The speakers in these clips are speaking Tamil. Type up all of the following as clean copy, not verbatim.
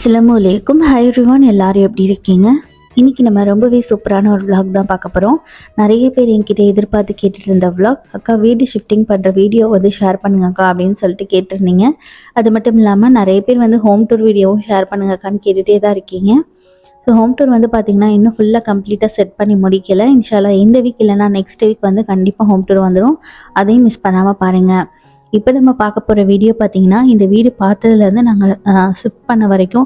அஸ்ஸலாமு அலைக்கும். ஹாய் எவ்ரிவன், எல்லாரும் எப்படி இருக்கீங்க? இன்றைக்கி நம்ம ரொம்பவே சூப்பரான ஒரு vlog தான் பார்க்க போகிறோம். நிறைய பேர் என்கிட்ட எதிர்பார்த்து கேட்டுட்டு இருந்த vlog, அக்கா வீடு ஷிஃப்டிங் பண்ணுற வீடியோ வந்து ஷேர் பண்ணுங்கக்கா அப்படின்னு சொல்லிட்டு கேட்டிருந்தீங்க. அது மட்டும் இல்லாமல் நிறைய பேர் வந்து ஹோம் டூர் வீடியோவும் ஷேர் பண்ணுங்கக்கான்னு கேட்டுகிட்டே தான் இருக்கீங்க. ஸோ ஹோம் டூர் வந்து பார்த்திங்கன்னா இன்னும் ஃபுல்லாக கம்ப்ளீட்டாக செட் பண்ணி முடிக்கலை. இன்ஷால்லா இந்த வீக் இல்லைனா நெக்ஸ்ட் வீக் வந்து கண்டிப்பாக ஹோம் டூர் வந்துடும். அதையும் மிஸ் பண்ணாமல் பாருங்கள். இப்போ நம்ம பார்க்க போகிற வீடியோ பார்த்திங்கன்னா, இந்த வீடு பார்த்ததுலேருந்து நாங்கள் ஷிஃப்ட் பண்ண வரைக்கும்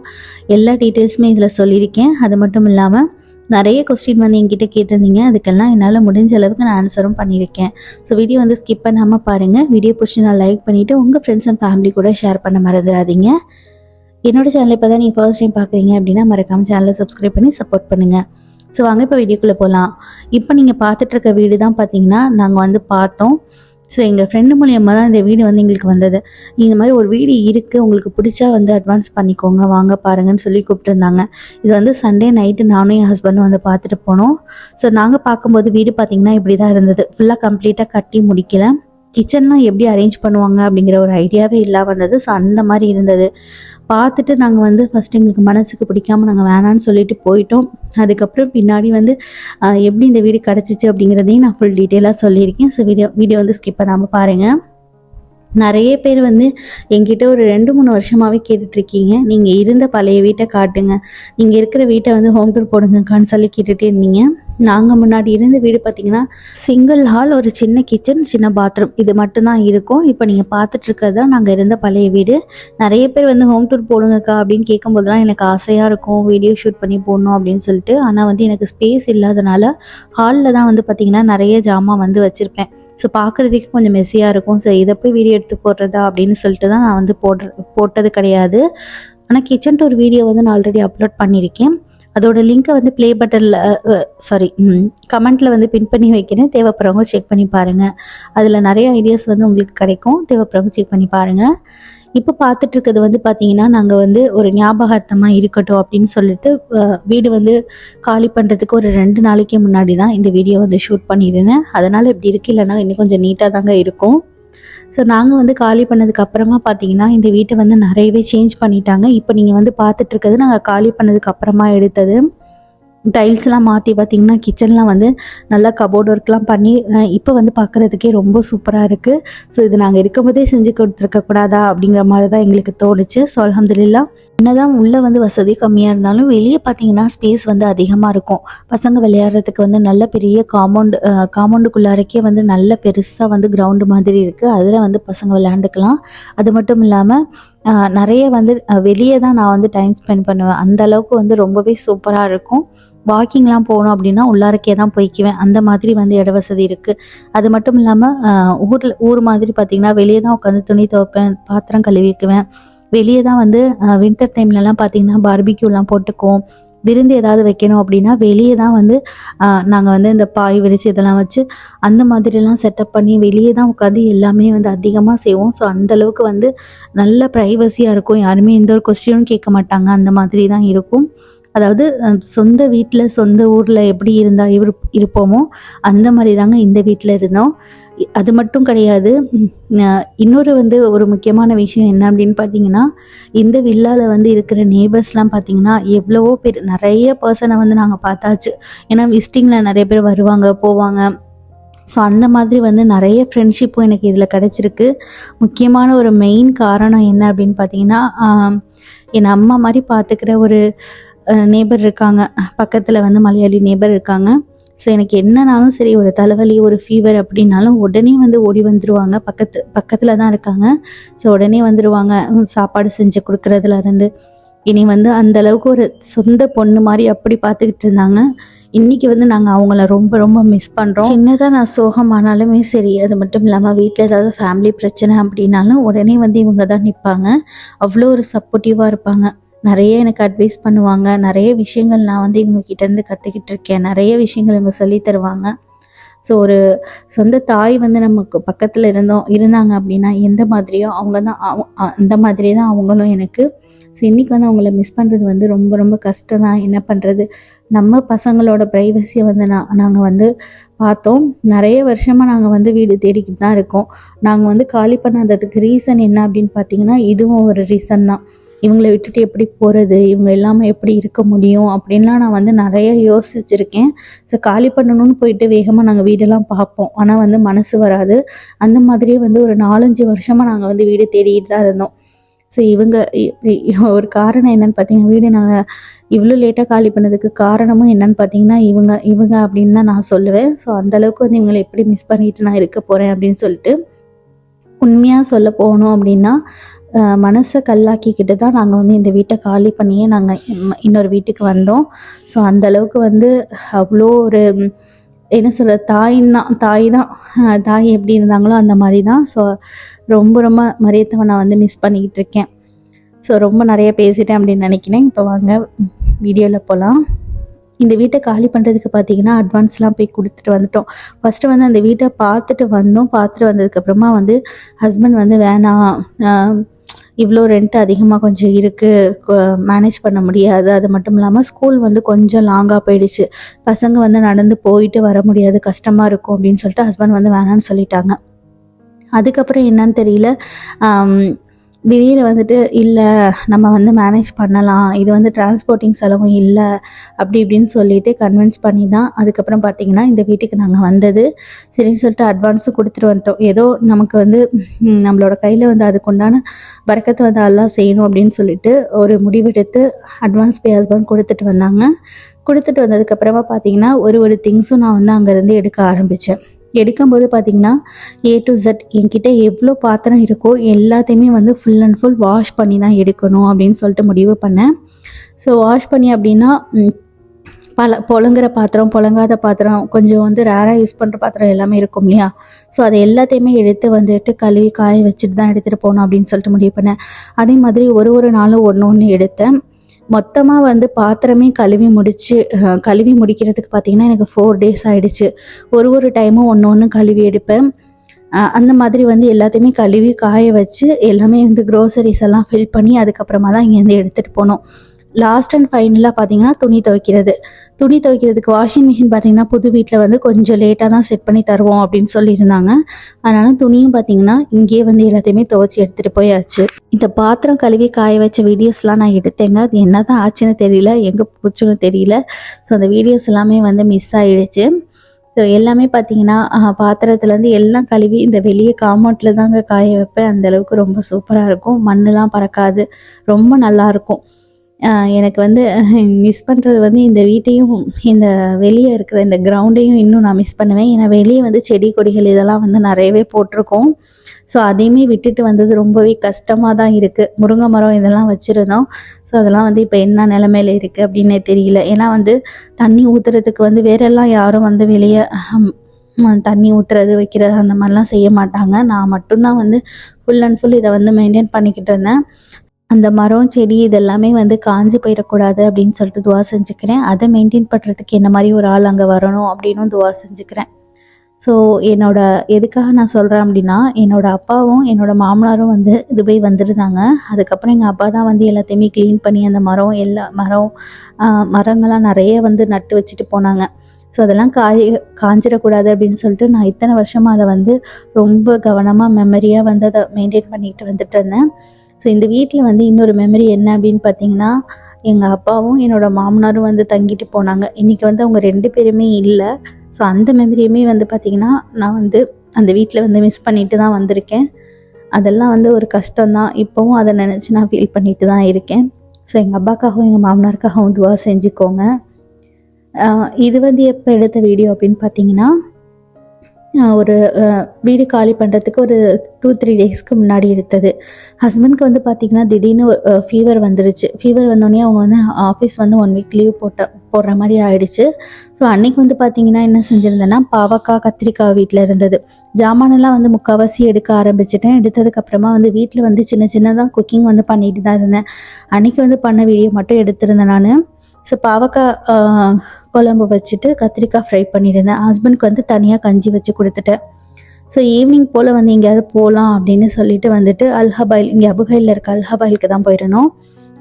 எல்லா டீட்டெயில்ஸுமே இதில் சொல்லியிருக்கேன். அது மட்டும் இல்லாமல் நிறைய கொஸ்டின் வந்து என்கிட்ட கேட்டிருந்தீங்க. அதுக்கெல்லாம் என்னால் முடிஞ்ச அளவுக்கு நான் ஆன்சரும் பண்ணியிருக்கேன். ஸோ வீடியோ வந்து ஸ்கிப் பண்ணாமல் பாருங்கள். வீடியோ பிடிச்சி நான் லைக் பண்ணிவிட்டு உங்கள் ஃப்ரெண்ட்ஸ் அண்ட் ஃபேமிலி கூட ஷேர் பண்ண மறந்துடாதீங்க. என்னோட சேனல் இப்போ தான் நீங்கள் ஃபர்ஸ்ட் டைம் பார்க்குறீங்க அப்படின்னா மறக்காமல் சேனலை சப்ஸ்கிரைப் பண்ணி சப்போர்ட் பண்ணுங்கள். ஸோ வாங்க இப்போ வீடியோக்குள்ளே போகலாம். இப்போ நீங்கள் பார்த்துட்ருக்க வீடு தான் பார்த்திங்கன்னா நாங்கள் வந்து பார்த்தோம். ஸோ எங்கள் ஃப்ரெண்டு மூலியமாக தான் இந்த வீடு வந்து எங்களுக்கு வந்தது. இந்த மாதிரி ஒரு வீடு இருக்குது, உங்களுக்கு பிடிச்சா வந்து அட்வான்ஸ் பண்ணிக்கோங்க, வாங்க பாருங்கன்னு சொல்லி கூப்பிட்டுருந்தாங்க. இது வந்து சண்டே நைட்டு நானும் என் ஹஸ்பண்டும் வந்து பார்த்துட்டு போனோம். ஸோ நாங்கள் பார்க்கும்போது வீடு பார்த்திங்கன்னா இப்படி தான் இருந்தது. ஃபுல்லாக கம்ப்ளீட்டாக கட்டி முடிக்கல. கிச்சன்லாம் எப்படி அரேஞ்ச் பண்ணுவாங்க அப்படிங்கிற ஒரு ஐடியாவே இல்லாமல் வந்தது. ஸோ அந்த மாதிரி இருந்தது. பார்த்துட்டு நாங்கள் வந்து ஃபஸ்ட்டு எங்களுக்கு மனசுக்கு பிடிக்காமல் நாங்கள் வேணான்னு சொல்லிட்டு போயிட்டோம். அதுக்கப்புறம் பின்னாடி வந்து எப்படி இந்த வீடு கிடச்சிச்சு அப்படிங்கிறதையும் நான் ஃபுல் டீட்டெயிலாக சொல்லியிருக்கேன். ஸோ வீடியோ வந்து ஸ்கிப் பண்ணாமல் பாருங்கள். நிறைய பேர் வந்து என்கிட்ட ஒரு 2-3 வருஷமாகவே கேட்டுட்ருக்கீங்க, நீங்கள் இருந்த பழைய வீட்டை காட்டுங்க, நீங்கள் இருக்கிற வீட்டை வந்து ஹோம் டூர் போடுங்கக்கான்னு சொல்லி கேட்டுகிட்டே இருந்தீங்க. நாங்கள் முன்னாடி இருந்த வீடு பார்த்திங்கன்னா சிங்கிள் ஹால், ஒரு சின்ன கிச்சன், சின்ன பாத்ரூம், இது மட்டும்தான் இருக்கும். இப்போ நீங்கள் பார்த்துட்ருக்கிறது தான் நாங்கள் இருந்த பழைய வீடு. நிறைய பேர் வந்து ஹோம் டூர் போடுங்கக்கா அப்படின்னு கேட்கும்போதுலாம் எனக்கு ஆசையாக இருக்கும் வீடியோ ஷூட் பண்ணி போடணும் அப்படின்னு சொல்லிட்டு. ஆனால் வந்து எனக்கு ஸ்பேஸ் இல்லாதனால ஹாலில் தான் வந்து பார்த்திங்கன்னா நிறைய ஜாமான் வந்து வச்சுருப்பேன். ஸோ பார்க்குறதுக்கு கொஞ்சம் மெஸ்ஸியாக இருக்கும். ஸோ இதை போய் வீடியோ எடுத்து போடுறதா அப்படின்னு சொல்லிட்டு தான் நான் வந்து போட்டது கிடையாது. ஆனால் கிச்சன் டூர் வீடியோ வந்து நான் ஆல்ரெடி அப்லோட் பண்ணியிருக்கேன். அதோட லிங்க்கை வந்து ப்ளே பட்டனில் கமெண்ட்டில் வந்து பின் பண்ணி வைக்கிறேன். தேவைப்படுறவங்க செக் பண்ணி பாருங்கள். அதில் நிறைய ஐடியாஸ் வந்து உங்களுக்கு கிடைக்கும். தேவைப்படுறவங்க செக் பண்ணி பாருங்கள். இப்போ பார்த்துட்ருக்கிறது வந்து பார்த்திங்கன்னா நாங்கள் வந்து ஒரு ஞாபகார்த்தமாக இருக்கட்டும் அப்படின்னு சொல்லிட்டு வீடு வந்து காலி பண்ணுறதுக்கு ஒரு 2 நாளைக்கு முன்னாடி தான் இந்த வீடியோ வந்து ஷூட் பண்ணியிருந்தேன். அதனால் இப்படி இருக்கு, இல்லைனா இன்னும் கொஞ்சம் நீட்டாக தாங்க இருக்கும். ஸோ நாங்கள் வந்து காலி பண்ணதுக்கு அப்புறமா பார்த்திங்கன்னா இந்த வீட்டை வந்து நிறையவே சேஞ்ச் பண்ணிட்டாங்க. இப்போ நீங்கள் வந்து பார்த்துட்ருக்கிறது நாங்கள் காலி பண்ணதுக்கு அப்புறமா எடுத்தது. டைல்ஸ்லாம் மாற்றி பார்த்திங்கன்னா கிச்சன்லாம் வந்து நல்லா கபோர்ட் ஒர்க்லாம் பண்ணி இப்போ வந்து பார்க்குறதுக்கே ரொம்ப சூப்பராக இருக்குது. ஸோ இது நாங்கள் இருக்கும்போதே செஞ்சு கொடுத்துருக்கக்கூடாதா அப்படிங்கிற மாதிரி தான் எங்களுக்கு தோணுச்சு. ஸோ அல்ஹம்துலில்லாஹ், என்னதான் உள்ளே வந்து வசதி கம்மியாக இருந்தாலும் வெளியே பார்த்திங்கன்னா ஸ்பேஸ் வந்து அதிகமாக இருக்கும். பசங்க விளையாடுறதுக்கு வந்து நல்ல பெரிய காம்பவுண்டுக்குள்ளாரக்கே வந்து நல்ல பெருசாக வந்து கிரவுண்டு மாதிரி இருக்குது. அதில் வந்து பசங்க விளையாண்டுக்கலாம். அது மட்டும் இல்லாமல் நிறைய வந்து வெளியே தான் நான் வந்து டைம் ஸ்பெண்ட் பண்ணுவேன். அந்த அளவுக்கு வந்து ரொம்பவே சூப்பராக இருக்கும். வாக்கிங்லாம் போகணும் அப்படின்னா உள்ளாரக்கே தான் போய்க்குவேன். அந்த மாதிரி வந்து இட வசதி இருக்குது. அது மட்டும் இல்லாமல் ஊர் மாதிரி பார்த்திங்கன்னா வெளியே தான் உட்காந்து துணி துவைப்பேன், பாத்திரம் கழுவிக்குவேன். வெளியே தான் வந்து வின்டர் டைம்லலாம் பார்த்திங்கன்னா பார்பிக்யூலாம் போட்டுக்குவோம். விருந்து ஏதாவது வைக்கணும் அப்படின்னா வெளியே தான் வந்து நாங்கள் வந்து இந்த பாய் விரிச்சு இதெல்லாம் வச்சு அந்த மாதிரிலாம் செட்டப் பண்ணி வெளியே தான் உட்காந்து எல்லாமே வந்து அதிகமாக செய்வோம். ஸோ அந்தளவுக்கு வந்து நல்ல ப்ரைவசியாக இருக்கும். யாருமே எந்த ஒரு கொஸ்டினும் கேட்க மாட்டாங்க. அந்த மாதிரி தான் இருக்கும். அதாவது சொந்த வீட்டில் சொந்த ஊரில் எப்படி இருப்போமோ அந்த மாதிரி தாங்க இந்த வீட்டில் இருந்தோம். அது மட்டும் கிடையாது, இன்னொரு வந்து ஒரு முக்கியமான விஷயம் என்ன அப்படின்னு பார்த்தீங்கன்னா, இந்த வில்லாவில் வந்து இருக்கிற நேபர்ஸ்லாம் பார்த்திங்கன்னா எவ்வளவோ பேர், நிறைய பர்சனை வந்து நாங்கள் பார்த்தாச்சு. ஏன்னா விசிட்டிங்கில் நிறைய பேர் வருவாங்க போவாங்க. ஸோ அந்த மாதிரி வந்து நிறைய ஃப்ரெண்ட்ஷிப்பும் எனக்கு இதில் கிடச்சிருக்கு. முக்கியமான ஒரு மெயின் காரணம் என்ன அப்படின்னு பார்த்தீங்கன்னா, என் அம்மா மாதிரி பார்த்துக்கிற ஒரு நேபர் இருக்காங்க. பக்கத்தில் வந்து மலையாளி நேபர் இருக்காங்க. ஸோ எனக்கு என்னன்னாலும் சரி, ஒரு தலைவலி, ஒரு ஃபீவர் அப்படின்னாலும் உடனே வந்து ஓடி வந்துடுவாங்க. பக்கத்தில் தான் இருக்காங்க. ஸோ உடனே வந்துடுவாங்க. சாப்பாடு செஞ்சு கொடுக்குறதுலேருந்து இனி வந்து அந்த அளவுக்கு ஒரு சொந்த பொண்ணு மாதிரி அப்படி பார்த்துக்கிட்டு இருந்தாங்க. இன்றைக்கி வந்து நாங்கள் அவங்கள ரொம்ப ரொம்ப மிஸ் பண்ணுறோம். சின்னதாக நான் சோகமானாலுமே சரி, அது மட்டும் இல்லாமல் வீட்டில் ஏதாவது ஃபேமிலி பிரச்சனை அப்படின்னாலும் உடனே வந்து இவங்க தான் நிற்பாங்க. அவ்வளோ ஒரு சப்போர்ட்டிவாக இருப்பாங்க. நிறைய எனக்கு அட்வைஸ் பண்ணுவாங்க. நிறைய விஷயங்கள் நான் வந்து இவங்ககிட்டேருந்து கற்றுக்கிட்டு இருக்கேன். நிறைய விஷயங்கள் இவங்க சொல்லி தருவாங்க. ஸோ ஒரு சொந்த தாய் வந்து நமக்கு பக்கத்தில் இருந்தாங்க அப்படின்னா எந்த மாதிரியோ அவங்க தான் அந்த மாதிரியே தான் அவங்களும் எனக்கு. ஸோ இன்றைக்கி வந்து அவங்கள மிஸ் பண்ணுறது வந்து ரொம்ப ரொம்ப கஷ்டம் தான். என்ன பண்ணுறது, நம்ம பசங்களோட ப்ரைவசியை வந்து நாங்கள் வந்து பார்த்தோம். நிறைய வருஷமாக நாங்கள் வந்து வீடு தேடிக்கிட்டு தான் இருக்கோம். நாங்கள் வந்து காலி பண்ணாததுக்கு ரீசன் என்ன அப்படின்னு பார்த்தீங்கன்னா, இதுவும் ஒரு ரீசன் தான். இவங்களை விட்டுட்டு எப்படி போகிறது, இவங்க இல்லாமல் எப்படி இருக்க முடியும் அப்படின்லாம் நான் வந்து நிறைய யோசிச்சுருக்கேன். ஸோ காலி பண்ணணும்னு போயிட்டு வேகமாக நாங்கள் வீடெல்லாம் பார்ப்போம். ஆனால் வந்து மனசு வராது. அந்த மாதிரியே வந்து ஒரு 4-5 வருஷமாக நாங்கள் வந்து வீடு தேடிட்டு தான் இருந்தோம். ஸோ இவங்க ஒரு காரணம் என்னென்னு பார்த்தீங்கன்னா, வீடு நாங்கள் இவ்வளோ லேட்டாக காலி பண்ணதுக்கு காரணமும் என்னென்னு பார்த்தீங்கன்னா இவங்க அப்படின்னு தான் நான் சொல்லுவேன். ஸோ அந்தளவுக்கு வந்து இவங்களை எப்படி மிஸ் பண்ணிட்டு நான் இருக்க போகிறேன் அப்படின்னு சொல்லிட்டு, உண்மையாக சொல்ல போகணும் அப்படின்னா மனசை கல்லாக்கிக்கிட்டு தான் நாங்கள் வந்து இந்த வீட்டை காலி பண்ணியே நாங்கள் இன்னொரு வீட்டுக்கு வந்தோம். ஸோ அந்தளவுக்கு வந்து அவ்வளோ ஒரு என்ன சொல்ல, தாய் தான் தாய் எப்படி இருந்தாங்களோ அந்த மாதிரி தான். ஸோ ரொம்ப ரொம்ப மரியத்தவ நான் வந்து மிஸ் பண்ணிக்கிட்டு இருக்கேன். ஸோ ரொம்ப நிறைய பேசிட்டேன் அப்படின்னு நினைக்கிறேன். இப்போ வாங்க வீடியோவில் போகலாம். இந்த வீட்டை காலி பண்ணுறதுக்கு பார்த்தீங்கன்னா அட்வான்ஸ்லாம் போய் கொடுத்துட்டு வந்துட்டோம். ஃபஸ்ட்டு வந்து அந்த வீட்டை பார்த்துட்டு வந்ததுக்கப்புறமா வந்து ஹஸ்பண்ட் வந்து வேணாம், இவ்வளோ ரெண்ட் அதிகமாக கொஞ்சம் இருக்குது, மேனேஜ் பண்ண முடியாது. அது மட்டும் இல்லாமல் ஸ்கூல் வந்து கொஞ்சம் லாங்காக போயிடுச்சு, பசங்க வந்து நடந்து போயிட்டு வர முடியாது, கஷ்டமாக இருக்கும் அப்படின்னு சொல்லிட்டு ஹஸ்பண்ட் வந்து வேணான்னு சொல்லிட்டாங்க. அதுக்கப்புறம் என்னன்னு தெரியல, திடீர்னு வந்துட்டு இல்லை நம்ம வந்து மேனேஜ் பண்ணலாம், இது வந்து டிரான்ஸ்போர்ட்டிங் செலவும் இல்லை அப்படி இப்படின்னு சொல்லிட்டு கன்வின்ஸ் பண்ணி தான் அதுக்கப்புறம் பார்த்திங்கன்னா இந்த வீட்டுக்கு நாங்கள் வந்தது. சரின்னு சொல்லிட்டு அட்வான்ஸும் கொடுத்துட்டு வந்துட்டோம். ஏதோ நமக்கு வந்து நம்மளோட கையில் வந்து அதுக்குண்டான பறக்கத்தை வந்து எல்லாம் செய்யணும் அப்படின்னு சொல்லிட்டு ஒரு முடிவெடுத்து அட்வான்ஸ் பே ஹஸ்பண்ட் கொடுத்துட்டு வந்தாங்க. கொடுத்துட்டு வந்ததுக்கப்புறமா பார்த்திங்கன்னா ஒரு திங்ஸும் நான் வந்து அங்கேருந்து எடுக்க ஆரம்பித்தேன். எடுக்கும்போது பார்த்திங்கன்னா A to Z என்கிட்ட எவ்வளோ பாத்திரம் இருக்கோ எல்லாத்தையுமே வந்து ஃபுல் அண்ட் ஃபுல் வாஷ் பண்ணி தான் எடுக்கணும் அப்படின்னு சொல்லிட்டு முடிவு பண்ணேன். ஸோ வாஷ் பண்ணி அப்படின்னா புழங்குற பாத்திரம், புழங்காத பாத்திரம், கொஞ்சம் வந்து ரேராக யூஸ் பண்ணுற பாத்திரம் எல்லாமே இருக்கும் இல்லையா. ஸோ அதை எல்லாத்தையுமே எடுத்து வந்துட்டு கழுவி காய வச்சுட்டு தான் எடுத்துகிட்டு போகணும் அப்படின்னு சொல்லிட்டு முடிவு பண்ணேன். அதே மாதிரி ஒரு நாளும் ஒன்று எடுத்தேன். மொத்தமாக வந்து பாத்திரமே கழுவி முடிக்கிறதுக்கு பார்த்திங்கன்னா எனக்கு 4 days ஆகிடுச்சு. ஒரு டைமும் ஒன்று கழுவி எடுப்பேன். அந்த மாதிரி வந்து எல்லாத்தையுமே கழுவி காய வச்சு எல்லாமே வந்து க்ரோசரிஸ் எல்லாம் ஃபில் பண்ணி அதுக்கப்புறமா தான் இங்கேருந்து எடுத்துகிட்டு போனோம். லாஸ்ட் அண்ட் ஃபைனலாக பார்த்திங்கன்னா துணி துவைக்கிறதுக்கு வாஷிங் மிஷின் பார்த்திங்கன்னா புது வீட்டில் வந்து கொஞ்சம் லேட்டாக தான் செட் பண்ணி தருவோம் அப்படின்னு சொல்லியிருந்தாங்க. அதனால் துணியும் பார்த்திங்கன்னா இங்கேயே வந்து எல்லாத்தையுமே துவைச்சி எடுத்துகிட்டு போயாச்சு. இந்த பாத்திரம் கழுவி காய வச்ச வீடியோஸ்லாம் நான் எடுத்தேங்க. அது என்ன தான் ஆச்சுன்னு தெரியல, எங்கே போச்சுன்னு தெரியல. ஸோ அந்த வீடியோஸ் எல்லாமே வந்து மிஸ் ஆகிடுச்சு. ஸோ எல்லாமே பார்த்திங்கன்னா பாத்திரத்துலேருந்து எல்லாம் கழுவி இந்த வெளியே காம்பவுண்டில் தாங்க காய வைப்பேன். அந்தளவுக்கு ரொம்ப சூப்பராக இருக்கும், மண்ணெலாம் பறக்காது, ரொம்ப நல்லாயிருக்கும். எனக்கு வந்து மிஸ் பண்ணுறது வந்து இந்த வீட்டையும் இந்த வெளியே இருக்கிற இந்த கிரவுண்டையும் இன்னும் நான் மிஸ் பண்ணுவேன். ஏன்னா வெளியே வந்து செடி கொடிகள் இதெல்லாம் வந்து நிறையவே போட்டிருக்கோம். ஸோ அதையுமே விட்டுட்டு வந்தது ரொம்பவே கஷ்டமாக தான் இருக்குது. முருங்கை மரம் இதெல்லாம் வச்சுருந்தோம். ஸோ அதெல்லாம் வந்து இப்போ என்ன நிலமையில இருக்குது அப்படின்னே தெரியல. ஏன்னா வந்து தண்ணி ஊற்றுறதுக்கு வந்து வேறெல்லாம் யாரும் வந்து வெளியே தண்ணி ஊற்றுறது வைக்கிறது அந்த மாதிரிலாம் செய்ய மாட்டாங்க. நான் மட்டும்தான் வந்து ஃபுல் அண்ட் ஃபுல் இதை வந்து மெயின்டைன் பண்ணிக்கிட்டு இருந்தேன். அந்த மரம் செடி இதெல்லாமே வந்து காஞ்சி போயிடக்கூடாது அப்படின்னு சொல்லிட்டு துவா செஞ்சுக்கிறேன். அதை மெயின்டைன் பண்ணுறதுக்கு என்ன மாதிரி ஒரு ஆள் அங்கே வரணும் அப்படின்னும் துவா செஞ்சுக்கிறேன். ஸோ எதுக்காக நான் சொல்கிறேன் அப்படின்னா, என்னோடய அப்பாவும் என்னோடய மாமனாரும் வந்து துபாய் வந்துருந்தாங்க. அதுக்கப்புறம் எங்கள் அப்பா தான் வந்து எல்லாத்தையுமே க்ளீன் பண்ணி அந்த மரங்கள்லாம் நிறைய வந்து நட்டு வச்சுட்டு போனாங்க. ஸோ அதெல்லாம் காஞ்சிடக்கூடாது அப்படின்னு சொல்லிட்டு நான் இத்தனை வருஷமாக அதை வந்து ரொம்ப கவனமாக மெமரியாக வந்து அதை மெயின்டைன் பண்ணிக்கிட்டு வந்துட்டு இருந்தேன். ஸோ இந்த வீட்டில் வந்து இன்னொரு மெமரி என்ன அப்படின்னு பார்த்தீங்கன்னா, எங்கள் அப்பாவும் என்னோடய மாமனாரும் வந்து தங்கிட்டு போனாங்க. இன்றைக்கி வந்து அவங்க 2 பேருமே இல்லை. ஸோ அந்த மெமரியுமே வந்து பார்த்திங்கன்னா நான் வந்து அந்த வீட்டில் வந்து மிஸ் பண்ணிட்டு தான் வந்திருக்கேன். அதெல்லாம் வந்து ஒரு கஷ்டம்தான். இப்போவும் அதை நினச்சி நான் ஃபீல் பண்ணிட்டு தான் இருக்கேன். ஸோ எங்கள் அப்பாக்காகவும் எங்கள் மாமனாருக்காகவும் துவா செஞ்சுக்கோங்க. இது வந்து எப்போ எடுத்த வீடியோ அப்படின்னு பார்த்தீங்கன்னா, ஒரு வீடு காலி பண்ணுறதுக்கு ஒரு 2-3 டேஸ்க்கு முன்னாடி எடுத்தது. ஹஸ்பண்ட்க்கு வந்து பார்த்திங்கன்னா திடீர்னு ஃபீவர் வந்துருச்சு. ஃபீவர் வந்தோடனே அவங்க வந்து ஆஃபீஸ் வந்து 1 வீக் லீவ் போடுற மாதிரி ஆகிடுச்சு. ஸோ அன்றைக்கி வந்து பார்த்திங்கன்னா என்ன செஞ்சுருந்தேன்னா, பாவக்காய், கத்திரிக்காய் வீட்டில் இருந்தது. ஜாமானெல்லாம் வந்து முக்கால்வாசி எடுக்க ஆரம்பிச்சிட்டேன். எடுத்ததுக்கப்புறமா வந்து வீட்டில் வந்து சின்ன சின்னதாக குக்கிங் வந்து பண்ணிட்டு தான் இருந்தேன். அன்றைக்கி வந்து பண்ண வீடியோ மட்டும் எடுத்திருந்தேன் நான். ஸோ பாவக்காய் குழம்பு வச்சுட்டு கத்திரிக்காய் ஃப்ரை பண்ணியிருந்தேன். ஹஸ்பண்ட்க்கு வந்து தனியாக கஞ்சி வச்சு கொடுத்துட்டேன். ஸோ ஈவினிங் போல் வந்து எங்கேயாவது போகலாம் அப்படின்னு சொல்லிட்டு வந்துட்டு அல்ஹபாயில், இங்கே அபுகையில் இருக்க அல்ஹபாயிலுக்கு தான் போயிருந்தோம்.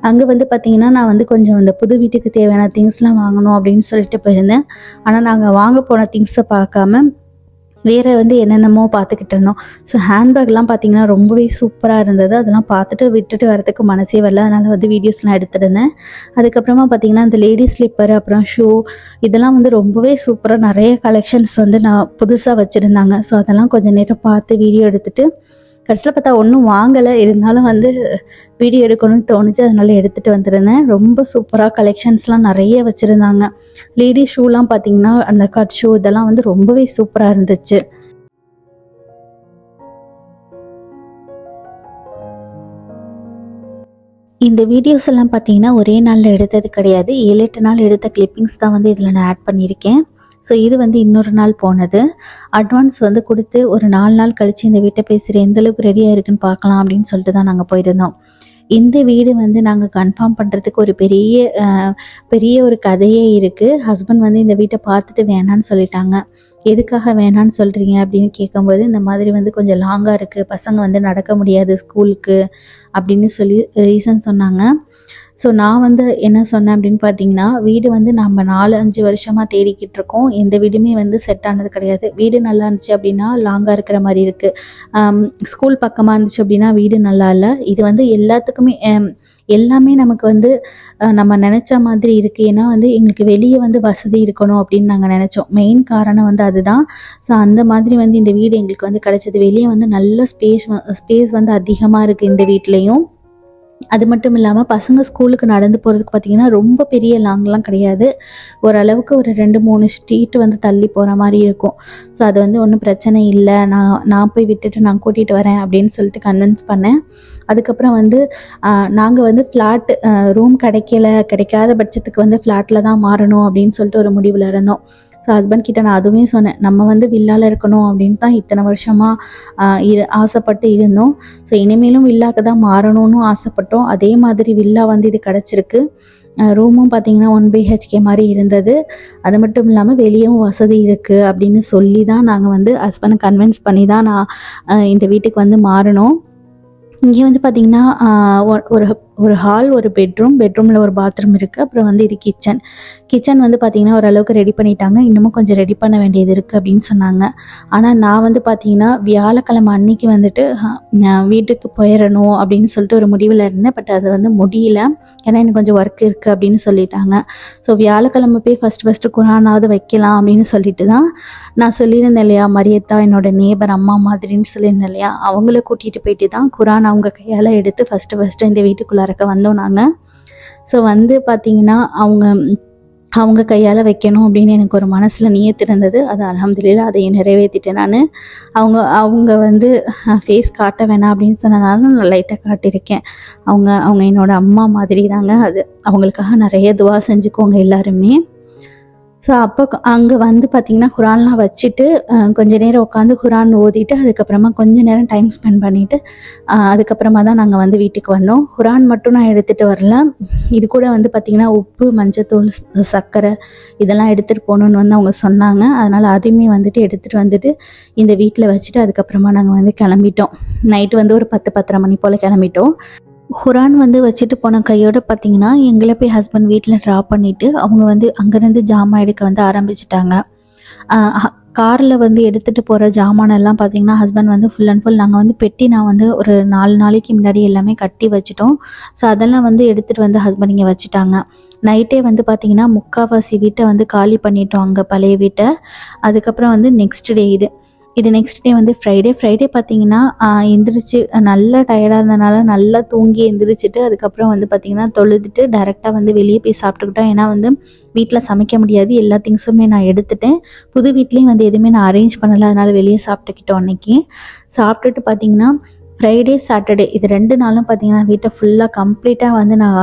அங்கே வந்து பார்த்திங்கன்னா நான் வந்து கொஞ்சம் அந்த புது வீட்டுக்கு தேவையான திங்ஸ்லாம் வாங்கணும் அப்படின்னு சொல்லிட்டு போயிருந்தேன். ஆனால் நாங்கள் வாங்க போன திங்ஸை பார்க்காம வேறு வந்து என்னென்னமோ பார்த்துக்கிட்டு இருந்தோம். ஸோ ஹேண்ட்பேக்லாம் பார்த்திங்கன்னா ரொம்பவே சூப்பராக இருந்தது. அதெல்லாம் பார்த்துட்டு விட்டுட்டு வரதுக்கு மனசே வரல. அதனால் வந்து வீடியோஸ்லாம் எடுத்துருந்தேன். அதுக்கப்புறமா பார்த்திங்கன்னா இந்த லேடிஸ் ஸ்லிப்பர், அப்புறம் ஷூ, இதெல்லாம் வந்து ரொம்பவே சூப்பராக நிறைய கலெக்ஷன்ஸ் வந்து நான் புதுசாக வச்சுருந்தாங்க. ஸோ அதெல்லாம் கொஞ்சம் நேரம் பார்த்து வீடியோ எடுத்துகிட்டு கடைசியில் பார்த்தா ஒன்றும் வாங்கலை. இருந்தாலும் வந்து வீடியோ எடுக்கணும்னு தோணுச்சு. அதனால் எடுத்துகிட்டு வந்துருந்தேன். ரொம்ப சூப்பராக கலெக்ஷன்ஸ்லாம் நிறைய வச்சுருந்தாங்க. லேடிஸ் ஷூலாம் பார்த்திங்கன்னா அந்த கட் ஷூ இதெல்லாம் வந்து ரொம்பவே சூப்பராக இருந்துச்சு. இந்த வீடியோஸ் எல்லாம் பார்த்திங்கன்னா ஒரே நாளில் எடுத்தது கிடையாது. 7-8 நாள் எடுத்த கிளிப்பிங்ஸ் தான் வந்து இதில் நான் ஆட் பண்ணியிருக்கேன். ஸோ இது வந்து இன்னொரு நாள் போனது. அட்வான்ஸ் வந்து கொடுத்து ஒரு 4 நாள் கழித்து இந்த வீட்டை பேசுகிற எந்தளவுக்கு ரெடியாக இருக்குன்னு பார்க்கலாம் அப்படின்னு சொல்லிட்டு தான் நாங்கள் போயிருந்தோம். இந்த வீடு வந்து நாங்கள் கன்ஃபார்ம் பண்ணுறதுக்கு ஒரு பெரிய ஒரு கதையே இருக்குது. ஹஸ்பண்ட் வந்து இந்த வீட்டை பார்த்துட்டு வேணான்னு சொல்லிட்டாங்க. எதுக்காக வேணான்னு சொல்கிறீங்க அப்படின்னு கேட்கும்போது, இந்த மாதிரி வந்து கொஞ்சம் லாங்காக இருக்குது, பசங்க வந்து நடக்க முடியாது ஸ்கூலுக்கு அப்படின்னு சொல்லி ரீசன் சொன்னாங்க. ஸோ நான் வந்து என்ன சொன்னேன் அப்படின்னு பார்த்தீங்கன்னா, வீடு வந்து நம்ம 4-5 வருஷமாக தேடிக்கிட்டு இருக்கோம். எந்த வீடுமே வந்து செட் ஆனது கிடையாது. வீடு நல்லா இருந்துச்சு அப்படின்னா லாங்காக இருக்கிற மாதிரி இருக்குது. ஸ்கூல் பக்கமாக இருந்துச்சு அப்படின்னா வீடு நல்லா இல்லை. இது வந்து எல்லாத்துக்குமே எல்லாமே நமக்கு வந்து நம்ம நினச்ச மாதிரி இருக்குது. ஏன்னா வந்து எங்களுக்கு வெளியே வந்து வசதி இருக்கணும் அப்படின்னு நாங்கள் நினச்சோம். மெயின் காரணம் வந்து அதுதான். ஸோ அந்த மாதிரி வந்து இந்த வீடு எங்களுக்கு வந்து கிடச்சிது. வெளியே வந்து நல்ல ஸ்பேஸ் வந்து அதிகமாக இருக்குது இந்த வீட்லேயும். அது மட்டும் இல்லாமல் பசங்க ஸ்கூலுக்கு நடந்து போகிறதுக்கு பார்த்திங்கன்னா ரொம்ப பெரிய லாங்லாம் கிடையாது. ஓரளவுக்கு ஒரு 2-3 ஸ்ட்ரீட் வந்து தள்ளி போகிற மாதிரி இருக்கும். ஸோ அது வந்து ஒன்றும் பிரச்சனை இல்லை, நான் போய் விட்டுட்டு நான் கூட்டிகிட்டு வரேன் அப்படின்னு சொல்லிட்டு கன்வின்ஸ் பண்ணேன். அதுக்கப்புறம் வந்து நாங்கள் வந்து ரூம் கிடைக்காத பட்சத்துக்கு வந்து ஃப்ளாட்டில் தான் மாறணும் அப்படின்னு சொல்லிட்டு ஒரு முடிவில் இருந்தோம். ஸோ ஹஸ்பண்ட் கிட்ட நான் அதுவுமே சொன்னேன், நம்ம வந்து வில்லாவில் இருக்கணும் அப்படின்னு தான் இத்தனை வருஷமாக ஆசைப்பட்டு இருந்தோம். ஸோ இனிமேலும் வில்லாக்கு தான் மாறணும்னு ஆசைப்பட்டோம். அதே மாதிரி வில்லா வந்து இது கிடச்சிருக்கு. ரூமும் பார்த்திங்கன்னா 1 BHK மாதிரி இருந்தது. அது மட்டும் இல்லாமல் வெளியவும் வசதி இருக்குது அப்படின்னு சொல்லி தான் நாங்கள் வந்து ஹஸ்பண்டை கன்வின்ஸ் பண்ணி தான் நான் இந்த வீட்டுக்கு வந்து மாறினோம். இங்கே வந்து பார்த்திங்கன்னா ஒரு ஹால், ஒரு பெட்ரூமில் ஒரு பாத்ரூம் இருக்குது. அப்புறம் வந்து இது கிச்சன் வந்து பார்த்திங்கன்னா ஓரளவுக்கு ரெடி பண்ணிட்டாங்க. இன்னமும் கொஞ்சம் ரெடி பண்ண வேண்டியது இருக்குது அப்படின்னு சொன்னாங்க. ஆனால் நான் வந்து பார்த்திங்கன்னா வியாழக்கிழமை அன்னைக்கு வந்துட்டு வீட்டுக்கு போயிடணும் அப்படின்னு சொல்லிட்டு ஒரு முடிவில் இருந்தேன். பட் அது வந்து முடியல, ஏன்னா எனக்கு கொஞ்சம் ஒர்க் இருக்குது அப்படின்னு சொல்லிட்டாங்க. ஸோ வியாழக்கிழமை போய் ஃபஸ்ட்டு குரானாவது வைக்கலாம் அப்படின்னு சொல்லிட்டு தான் நான் சொல்லியிருந்தேன் இல்லையா, மரியத்தா என்னோட நேபர் அம்மா மாதிரின்னு சொல்லியிருந்தேன் இல்லையா, அவங்கள கூட்டிகிட்டு போயிட்டு தான் குரான் அவங்க கையால் எடுத்து ஃபஸ்ட்டு இந்த வீட்டுக்குள்ளார வந்தோம் நாங்கள். ஸோ வந்து பார்த்திங்கன்னா அவங்க கையால் வைக்கணும் அப்படின்னு எனக்கு ஒரு மனசில் நியத்து இருந்தது. அது அல்ஹம்துலில்லாஹ் அதை நிறைவேற்றிட்டேன் நான். அவங்க வந்து ஃபேஸ் காட்ட வேணாம் அப்படின்னு சொன்னனால நான் லைட்டாக காட்டியிருக்கேன். அவங்க என்னோடய அம்மா மாதிரி தாங்க. அது அவங்களுக்காக நிறைய துவா செஞ்சுக்கோங்க எல்லாருமே. ஸோ அப்போ அங்கே வந்து பார்த்திங்கன்னா குரான்லாம் வச்சுட்டு கொஞ்சம் நேரம் உட்காந்து குரான் ஓதிட்டு அதுக்கப்புறமா கொஞ்சம் நேரம் டைம் ஸ்பெண்ட் பண்ணிவிட்டு அதுக்கப்புறமா தான் நாங்கள் வந்து வீட்டுக்கு வந்தோம். குரான் மட்டும் நான் எடுத்துகிட்டு வரல, இது கூட வந்து பார்த்திங்கன்னா உப்பு, மஞ்சத்தூள், சர்க்கரை இதெல்லாம் எடுத்துகிட்டு போகணுன்னு வந்து அவங்க சொன்னாங்க. அதனால் அதையுமே வந்துட்டு எடுத்துகிட்டு வந்துட்டு இந்த வீட்டில் வச்சுட்டு அதுக்கப்புறமா நாங்கள் வந்து கிளம்பிட்டோம். நைட்டு வந்து ஒரு 10-10:30 மணி போல் கிளம்பிட்டோம். குரான் வந்து வச்சுட்டு போன கையோடு பார்த்திங்கன்னா எங்களை போய் ஹஸ்பண்ட் வீட்டில் ட்ராப் பண்ணிவிட்டு அவங்க வந்து அங்கேருந்து ஜாமான் எடுக்க வந்து ஆரம்பிச்சிட்டாங்க. காரில் வந்து எடுத்துகிட்டு போகிற ஜாமானெல்லாம் பார்த்திங்கன்னா ஹஸ்பண்ட் வந்து ஃபுல் அண்ட் ஃபுல் நாங்கள் வந்து பெட்டி நான் வந்து ஒரு 4 நாளைக்கு முன்னாடி எல்லாமே கட்டி வச்சுட்டோம். ஸோ அதெல்லாம் வந்து எடுத்துகிட்டு வந்து ஹஸ்பண்ட் இங்கே வச்சுட்டாங்க. நைட்டே வந்து பார்த்திங்கன்னா முக்கால்வாசி வீட்டை வந்து காலி பண்ணிட்டோம் அங்கே பழைய வீட்டை. அதுக்கப்புறம் வந்து நெக்ஸ்ட் டே இது நெக்ஸ்ட் டே வந்து ஃப்ரைடே பார்த்தீங்கன்னா எந்திரிச்சு நல்லா டயர்டாக இருந்தனால நல்லா தூங்கி எந்திரிச்சிட்டு அதுக்கப்புறம் வந்து பார்த்திங்கன்னா தொழுதுட்டு டேரெக்டாக வந்து வெளியே போய் சாப்பிட்டுக்கிட்டோம். ஏன்னா வந்து வீட்டில் சமைக்க முடியாது, எல்லா திங்ஸுமே நான் எடுத்துட்டேன். புது வீட்லேயும் வந்து எதுவுமே நான் அரேஞ்ச் பண்ணலை, அதனால் வெளியே சாப்பிட்டுக்கிட்டோம். அன்றைக்கி சாப்பிட்டுட்டு பார்த்திங்கன்னா ஃப்ரைடே சாட்டர்டே இது 2 நாளும் பார்த்திங்கன்னா வீட்டை ஃபுல்லாக கம்ப்ளீட்டாக வந்து நான்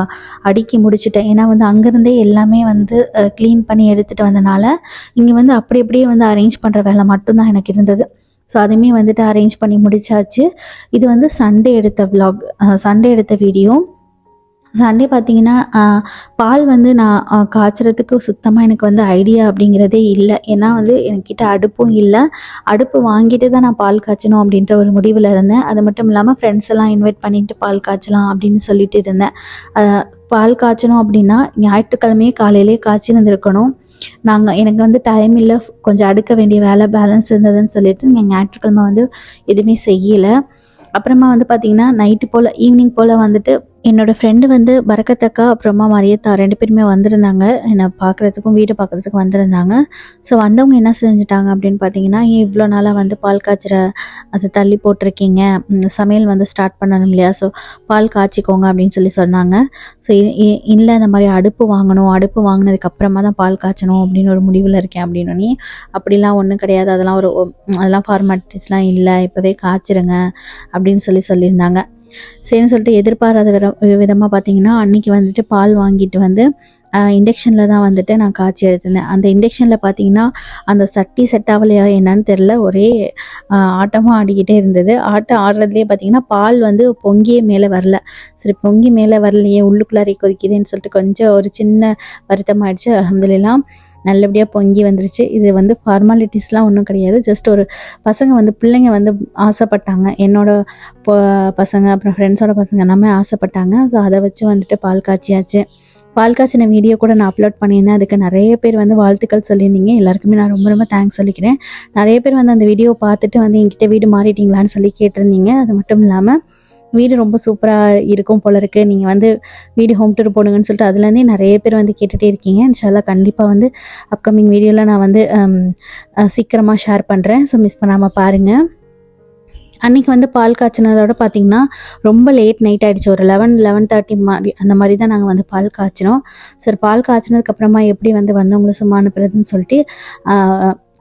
அடுக்கி முடிச்சிட்டேன். ஏன்னா வந்து அங்கேருந்தே எல்லாமே வந்து க்ளீன் பண்ணி எடுத்துகிட்டு வந்தனால இங்கே வந்து அப்படியே வந்து அரேஞ்ச் பண்ணுற வேலை மட்டும்தான் எனக்கு இருந்தது. ஸோ அதையுமே வந்துட்டு அரேஞ்ச் பண்ணி முடிச்சாச்சு. இது வந்து சண்டே எடுத்த விலாக், சண்டே எடுத்த வீடியோ. சண்டே பார்த்தீங்கன்னா பால் வந்து நான் காய்ச்சறதுக்கு சுத்தமாக எனக்கு வந்து ஐடியா அப்படிங்கிறதே இல்லை. ஏன்னா வந்து என்கிட்ட அடுப்பும் இல்லை. அடுப்பு வாங்கிட்டு தான் நான் பால் காய்ச்சணும் அப்படின்ற ஒரு முடிவில் இருந்தேன். அது மட்டும் இல்லாமல் ஃப்ரெண்ட்ஸ் எல்லாம் இன்வைட் பண்ணிட்டு பால் காய்ச்சலாம் அப்படின்னு சொல்லிட்டு இருந்தேன். பால் காய்ச்சணும் அப்படின்னா ஞாயிற்றுக்கிழமையே காலையிலே காய்ச்சி வந்திருக்கணும். எனக்கு வந்து டைம் இல்லை, கொஞ்சம் அடுக்க வேண்டிய வேலை பேலன்ஸ் இருந்ததுன்னு சொல்லிட்டு நான் ஞாயிற்றுக்கிழமை வந்து எதுவுமே செய்யலை. அப்புறமா வந்து பார்த்திங்கன்னா நைட்டு போல் ஈவினிங் போல் வந்துட்டு என்னோடய ஃப்ரெண்டு வந்து பரக்கத்தக்கா அப்புறமா மரியத்தா 2 பேருமே வந்திருந்தாங்க. என்னை பார்க்குறதுக்கும் வீடு பார்க்குறதுக்கும் வந்திருந்தாங்க. ஸோ வந்தவங்க என்ன செஞ்சுட்டாங்க அப்படின்னு பார்த்தீங்கன்னா, ஏன் இவ்வளோ நாளாக வந்து பால் காய்ச்சிற அதை தள்ளி போட்டிருக்கீங்க, சமையல் வந்து ஸ்டார்ட் பண்ணணும் இல்லையா, ஸோ பால் காய்ச்சிக்கோங்க அப்படின்னு சொன்னாங்க. ஸோ இல்லை இந்த மாதிரி அடுப்பு வாங்கினதுக்கு அப்புறமா தான் பால் காய்ச்சணும் அப்படின்னு ஒரு முடிவில் இருக்கேன் அப்படின்னோடனே, அப்படிலாம் ஒன்றும் கிடையாது, அதெல்லாம் ஃபார்மாலிட்டிஸ்லாம் இல்லை, இப்போவே காய்ச்சிருங்க அப்படின்னு சொல்லியிருந்தாங்க. சரின்னு சொல்லிட்டு எதிர்பாராத விதமாக பார்த்தீங்கன்னா அன்றைக்கி வந்துட்டு பால் வாங்கிட்டு வந்து இண்டக்ஷனில் தான் வந்துட்டு நான் காய்ச்சி எடுத்திருந்தேன். அந்த இண்டக்ஷனில் பார்த்தீங்கன்னா அந்த சட்டி செட் ஆகலையா என்னன்னு தெரில, ஒரே ஆட்டமாக ஆடிக்கிட்டே இருந்தது. ஆடுறதுலேயே பார்த்தீங்கன்னா பால் வந்து பொங்கியே மேலே வரல. சரி பொங்கி மேலே வரலையே, உள்ளுக்குள்ளாரே கொதிக்குதுன்னு சொல்லிட்டு கொஞ்சம் ஒரு சின்ன வருத்தமாகிடுச்சு. அல்ஹம்துலில்லாஹ் நல்லபடியாக பொங்கி வந்துருச்சு. இது வந்து ஃபார்மாலிட்டிஸ்லாம் ஒன்றும் கிடையாது, ஜஸ்ட் ஒரு பிள்ளைங்க வந்து ஆசைப்பட்டாங்க, என்னோட பசங்க அப்புறம் ஃப்ரெண்ட்ஸோட பசங்க எல்லாமே ஆசைப்பட்டாங்க. ஸோ அதை வச்சு வந்துட்டு பால் காய்ச்சியாச்சு. பால் காய்ச்சின வீடியோ கூட நான் அப்லோட் பண்ணியிருந்தேன். அதுக்கு நிறைய பேர் வந்து வாழ்த்துக்கள் சொல்லியிருந்தீங்க. எல்லாருக்குமே நான் ரொம்ப ரொம்ப தேங்க்ஸ் சொல்லிக்கிறேன். நிறைய பேர் வந்து அந்த வீடியோ பார்த்துட்டு வந்து என்கிட்ட வீடு மாறிட்டீங்களான்னு சொல்லி கேட்டிருந்தீங்க. அது மட்டும் இல்லாமல் வீடு ரொம்ப சூப்பராக இருக்கும் போல இருக்குது, நீங்கள் வந்து வீடு ஹோம் டூர் போடுங்கன்னு சொல்லிட்டு அதுலேருந்தே நிறைய பேர் வந்து கேட்டுகிட்டே இருக்கீங்க. இன்ஷால்லா கண்டிப்பாக வந்து அப்கமிங் வீடியோவில் நான் வந்து சீக்கிரமாக ஷேர் பண்ணுறேன். ஸோ மிஸ் பண்ணாமல் பாருங்கள். அன்றைக்கி வந்து பால் காய்ச்சினதோட பார்த்திங்கன்னா ரொம்ப லேட் நைட் ஆகிடுச்சு. ஒரு 11:30 மாதிரி அந்த மாதிரி தான் நாங்கள் வந்து பால் காய்ச்சினோம். சரி பால் காய்ச்சினதுக்கப்புறமா எப்படி வந்து வந்தவங்களை சும்மா அனுப்புறதுன்னு சொல்லிட்டு